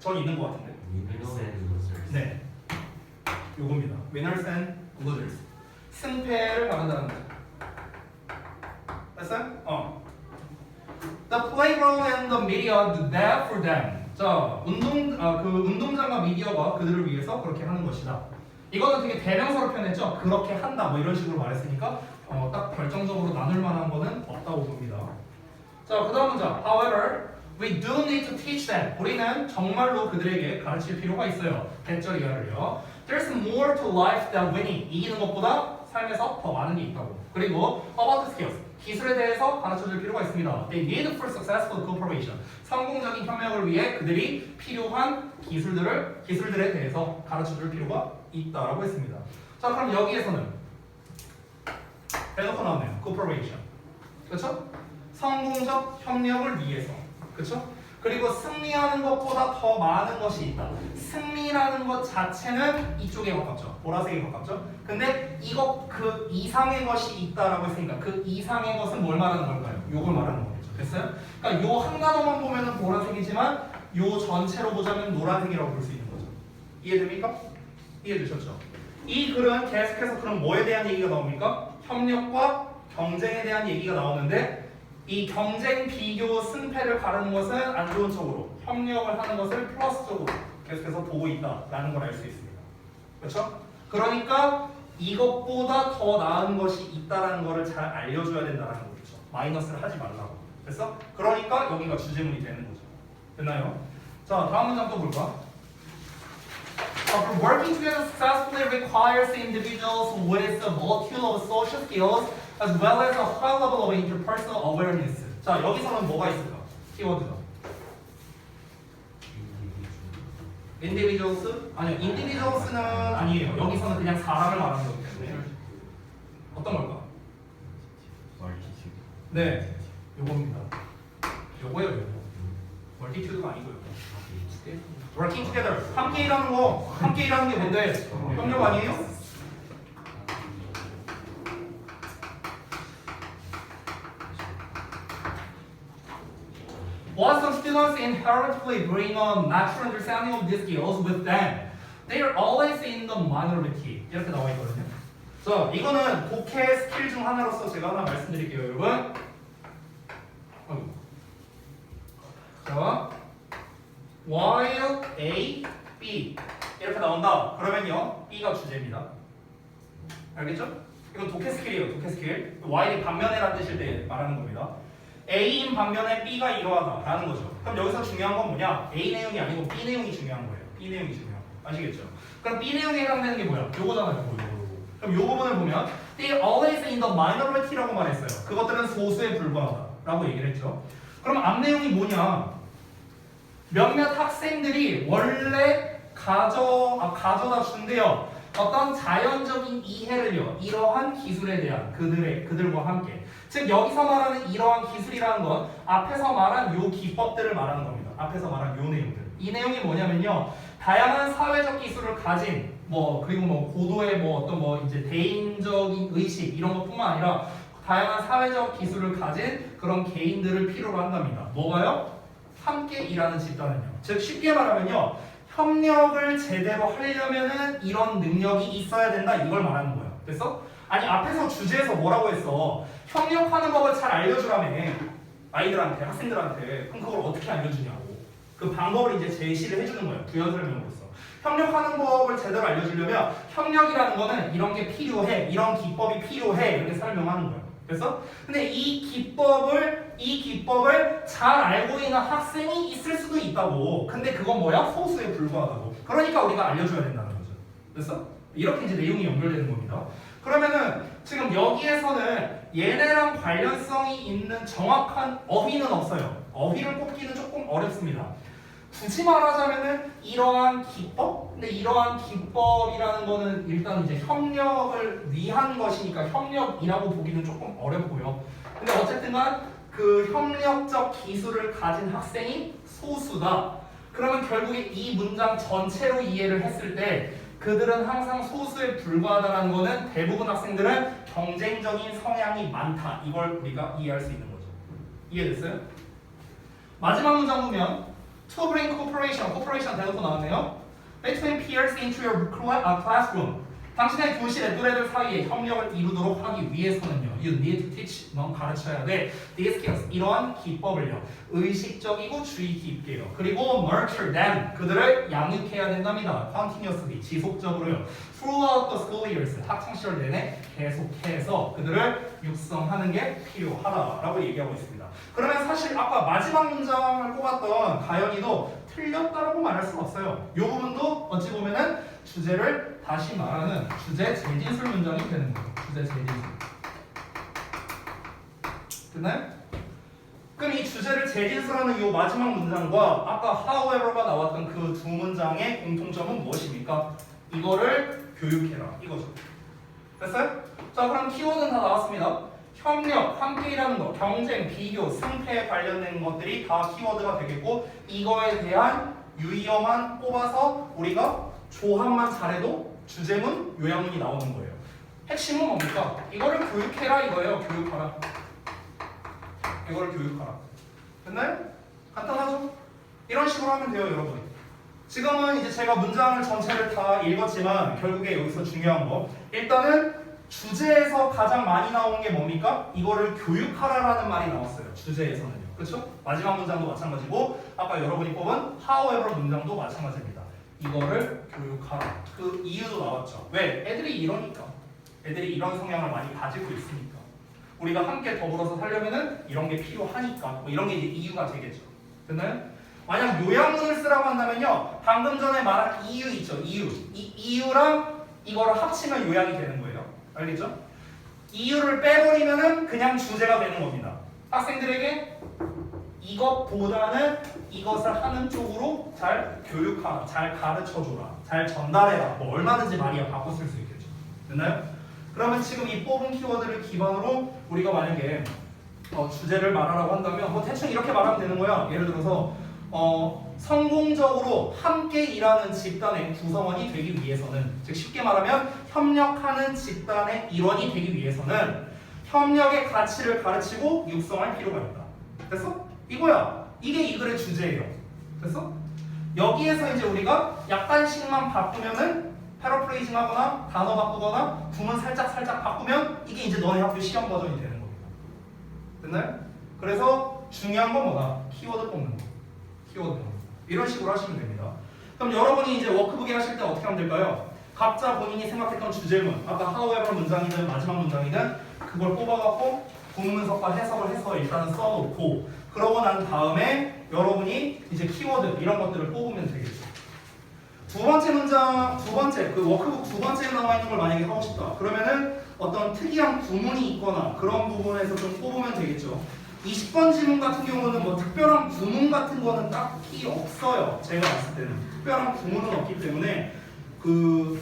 전 있는 것 같은데. Winners and losers. 네, 요겁니다. Winners and losers. 승패를 가른다는 거죠. 됐어요? The playground and the media do that for them. 자, 운동장과 미디어가 그들을 위해서 그렇게 하는 것이다. 이거는 되게 대명사로 표현했죠. 그렇게 한다, 뭐 이런 식으로 말했으니까 딱 결정적으로 나눌 만한 거는 없다고 봅니다. 자, 그다음 문장. However, we do need to teach them. 우리는 정말로 그들에게 가르칠 필요가 있어요. 대절 이하를요. There's more to life than winning. 이기는 것보다 삶에서 더 많은 게 있다고. 그리고 about the skills. 기술에 대해서 가르쳐줄 필요가 있습니다. They need for successful cooperation. 성공적인 협력을 위해 그들이 필요한 기술들에 대해서 가르쳐줄 필요가 있다라고 했습니다. 자, 그럼 여기에서는 대놓고 나오네요. cooperation. 그렇죠? 성공적 협력을 위해서. 그렇죠? 그리고 승리하는 것보다 더 많은 것이 있다. 승리라는 것 자체는 이쪽에 가깝죠. 보라색에 가깝죠. 근데 이거 그 이상의 것이 있다라고 했으니까 그 이상의 것은 뭘 말하는 걸까요? 요걸 말하는 거겠죠. 됐어요? 그러니까 요 한 단어만 보면은 보라색이지만 요 전체로 보자면 노란색이라고 볼 수 있는 거죠. 이해됩니까? 이해되셨죠? 이 글은 계속해서 그럼 뭐에 대한 얘기가 나옵니까? 협력과 경쟁에 대한 얘기가 나오는데 이 경쟁, 비교, 승패를 가르는 것은 안 좋은 쪽으로, 협력을 하는 것을 플러스 쪽으로 계속해서 보고 있다라는 걸 알 수 있습니다. 그렇죠? 그러니까 이것보다 더 나은 것이 있다라는 것을 잘 알려줘야 된다는 거겠죠. 마이너스를 하지 말라고. 됐어? 그러니까 여기가 주제문이 되는 거죠. 됐나요? 자, 다음 문장 또 볼까? Working together successfully requires individuals with a multitude of social skills as well as a high level of interpersonal awareness. 자, 여기서는 뭐가 있을까? 키워드가. individuals? 아니요, individuals는 아니에요. 여기서는 그냥 사람을 말하는 거기 때문에. 어떤 걸까? 네, 요겁니다. 요거예요, 요거. 멀티튜드가 아니고요. Working together. 함께 일하는 거. 함께 일하는 게 뭔데? 협력 아니에요? While some students inherently bring a natural understanding of these skills with them, they are always in the minority. 이렇게 나와 있거든요. 자, 이거는 독해 스킬 중 하나로서 제가 하나 말씀드릴게요, 여러분. 자, while A, B 이렇게 나온다. 그러면요, B가 주제입니다. 알겠죠? 이건 독해 스킬이에요, 독해 스킬. while이 반면에라는 뜻일 때 말하는 겁니다. A인 반면에 B가 이러하다라는 거죠. 그럼 여기서 중요한 건 뭐냐? A 내용이 아니고 B 내용이 중요한 거예요. B 내용이 중요한 거. 아시겠죠? 그럼 B 내용에 해당되는 게 뭐야? 요거잖아요. 요거. 그럼 요 부분을 보면 they are always in the minority라고 말했어요. 그것들은 소수에 불과하다라고 얘기를 했죠. 그럼 앞 내용이 뭐냐? 몇몇 학생들이 원래 가져다 준대요. 어떤 자연적인 이해를요. 이러한 기술에 대한 그들과 함께. 즉 여기서 말하는 이러한 기술이라는 건 앞에서 말한 요 기법들을 말하는 겁니다. 앞에서 말한 요 내용들. 이 내용이 뭐냐면요. 다양한 사회적 기술을 가진 그리고 고도의 어떤 이제 대인적인 의식 이런 것뿐만 아니라 다양한 사회적 기술을 가진 그런 개인들을 필요로 한답니다. 뭐가요? 함께 일하는 집단은요. 즉 쉽게 말하면요. 협력을 제대로 하려면은 이런 능력이 있어야 된다 이걸 말하는 거예요. 됐어? 아니 앞에서 주제에서 뭐라고 했어? 협력하는 법을 잘 알려주라며 아이들한테 학생들한테. 그럼 그걸 어떻게 알려주냐고. 그 방법을 이제 제시를 해주는 거예요. 부연 설명으로서. 협력하는 법을 제대로 알려주려면 협력이라는 거는 이런 게 필요해, 이런 기법이 필요해 이렇게 설명하는 거예요. 그래서 근데 이 기법을 잘 알고 있는 학생이 있을 수도 있다고. 근데 그건 뭐야? 소수에 불과하다고. 그러니까 우리가 알려줘야 된다는 거죠. 그래서 이렇게 이제 내용이 연결되는 겁니다. 그러면은 지금 여기에서는 얘네랑 관련성이 있는 정확한 어휘는 없어요. 어휘를 뽑기는 조금 어렵습니다. 굳이 말하자면은 이러한 기법? 근데 이러한 기법이라는 거는 일단 이제 협력을 위한 것이니까 협력이라고 보기는 조금 어렵고요. 근데 어쨌든간 그 협력적 기술을 가진 학생이 소수다. 그러면 결국에 이 문장 전체로 이해를 했을 때 그들은 항상 소수에 불과하다는 거는 대부분 학생들은 경쟁적인 성향이 많다. 이걸 우리가 이해할 수 있는 거죠. 이해됐어요? 마지막 문장 보면 To bring cooperation 대놓고 나왔네요. Between peers into your classroom. 당신의 교실의 또래들 사이에 협력을 이루도록 하기 위해서는요. You need to teach. 넌 가르쳐야 돼. These skills. 이러한 기법을요. 의식적이고 주의 깊게요. 그리고 nurture them. 그들을 양육해야 된답니다. Continuously. 지속적으로요. Throughout the school years. 학창시절 내내 계속해서 그들을 육성하는 게 필요하다라고 얘기하고 있습니다. 그러면 사실 아까 마지막 문장을 뽑았던 가연이도 틀렸다라고 말할 수는 없어요. 이 부분도 어찌 보면은 주제를 다시 말하는 주제 재진술 문장이 되는 거예요. 주제 재진술. 됐나요? 그럼 이 주제를 재진술하는 이 마지막 문장과 아까 however가 나왔던 그 두 문장의 공통점은 무엇입니까? 이거를 교육해라 이거죠. 됐어요? 자 그럼 키워드는 다 나왔습니다. 협력, 함께 일하는 것, 경쟁, 비교, 승패에 관련된 것들이 다 키워드가 되겠고 이거에 대한 유의어만 뽑아서 우리가 조합만 잘해도 주제문, 요약문이 나오는 거예요. 핵심은 뭡니까? 이거를 교육해라 이거예요. 교육하라. 이거를 교육하라. 됐나요? 간단하죠? 이런 식으로 하면 돼요 여러분. 지금은 이제 제가 문장을 전체를 다 읽었지만 결국에 여기서 중요한 거 일단은 주제에서 가장 많이 나오는 게 뭡니까? 이거를 교육하라라는 말이 나왔어요. 주제에서는요. 그렇죠? 마지막 문장도 마찬가지고 아까 여러분이 뽑은 however 문장도 마찬가지입니다. 이거를 교육하라. 그 이유도 나왔죠. 왜? 애들이 이러니까. 애들이 이런 성향을 많이 가지고 있으니까. 우리가 함께 더불어서 살려면은 이런 게 필요하니까. 뭐 이런 게 이제 이유가 되겠죠. 됐나요? 만약 요약문을 쓰라고 한다면요. 방금 전에 말한 이유 있죠. 이유. 이 이유랑 이거를 합치면 요약이 되는 거예요. 알겠죠? 이유를 빼버리면은 그냥 주제가 되는 겁니다. 학생들에게 이것보다는 이것을 하는 쪽으로 잘 교육하라, 잘 가르쳐줘라, 잘 전달해라. 뭐 얼마든지 말이야 바꿔 쓸 수 있겠죠. 됐나요? 그러면 지금 이 뽑은 키워드를 기반으로 우리가 만약에 주제를 말하라고 한다면 뭐 대충 이렇게 말하면 되는 거야. 예를 들어서 성공적으로 함께 일하는 집단의 구성원이 되기 위해서는 즉 쉽게 말하면 협력하는 집단의 일원이 되기 위해서는 협력의 가치를 가르치고 육성할 필요가 있다. 됐어? 이거야. 이게 이 글의 주제예요. 됐어? 여기에서 이제 우리가 약간씩만 바꾸면은 패러프레이징 하거나 단어 바꾸거나 구문 살짝 바꾸면 이게 이제 너네 학교 시험 버전이 되는 겁니다. 됐나요? 그래서 중요한 건 뭐다? 키워드 뽑는 거. 키워드 뽑는 거. 이런 식으로 하시면 됩니다. 그럼 여러분이 이제 워크북에 하실 때 어떻게 하면 될까요? 각자 본인이 생각했던 주제문, 아까 however 문장이든 마지막 문장이든 그걸 뽑아갖고 구문분석과 해석을 해서 일단은 써놓고 그러고 난 다음에 여러분이 이제 키워드 이런 것들을 뽑으면 되겠죠. 두 번째 문장, 그 워크북 두 번째에 나와 있는 걸 만약에 하고 싶다. 그러면은 어떤 특이한 구문이 있거나 그런 부분에서 좀 뽑으면 되겠죠. 20번 질문 같은 경우는 뭐 특별한 구문 같은 거는 딱히 없어요. 제가 봤을 때는 특별한 구문은 없기 때문에 그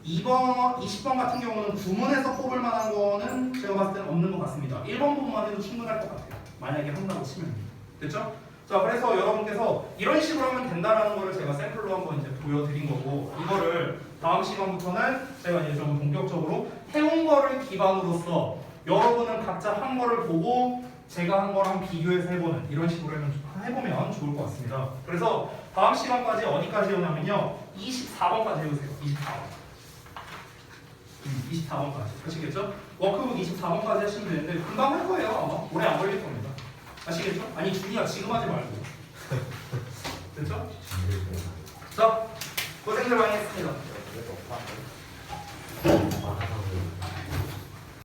20번 같은 경우는 구문에서 뽑을 만한 거는 제가 봤을 때는 없는 것 같습니다. 1번 부분만 해도 충분할 것 같아요. 만약에 한다고 치면. 됐죠? 자, 그래서 여러분께서 이런 식으로 하면 된다라는 거를 제가 샘플로 한번 이제 보여드린 거고 이거를 다음 시간부터는 제가 이제 좀 본격적으로 해온 거를 기반으로서 여러분은 각자 한 거를 보고 제가 한 거랑 비교해서 해보는 이런 식으로 해보면 좋을 것 같습니다. 그래서 다음 시간까지 어디까지 오냐면요 24번까지 해보세요. 24번까지 아시겠죠? 워크북 24번까지 하시면 되는데 금방 할 거예요. 아마 오래 안 걸릴 겁니다. 아시겠죠? 아니 준이야 지금 하지 말고 됐죠? 자 고생들 많이 했습니다. 아,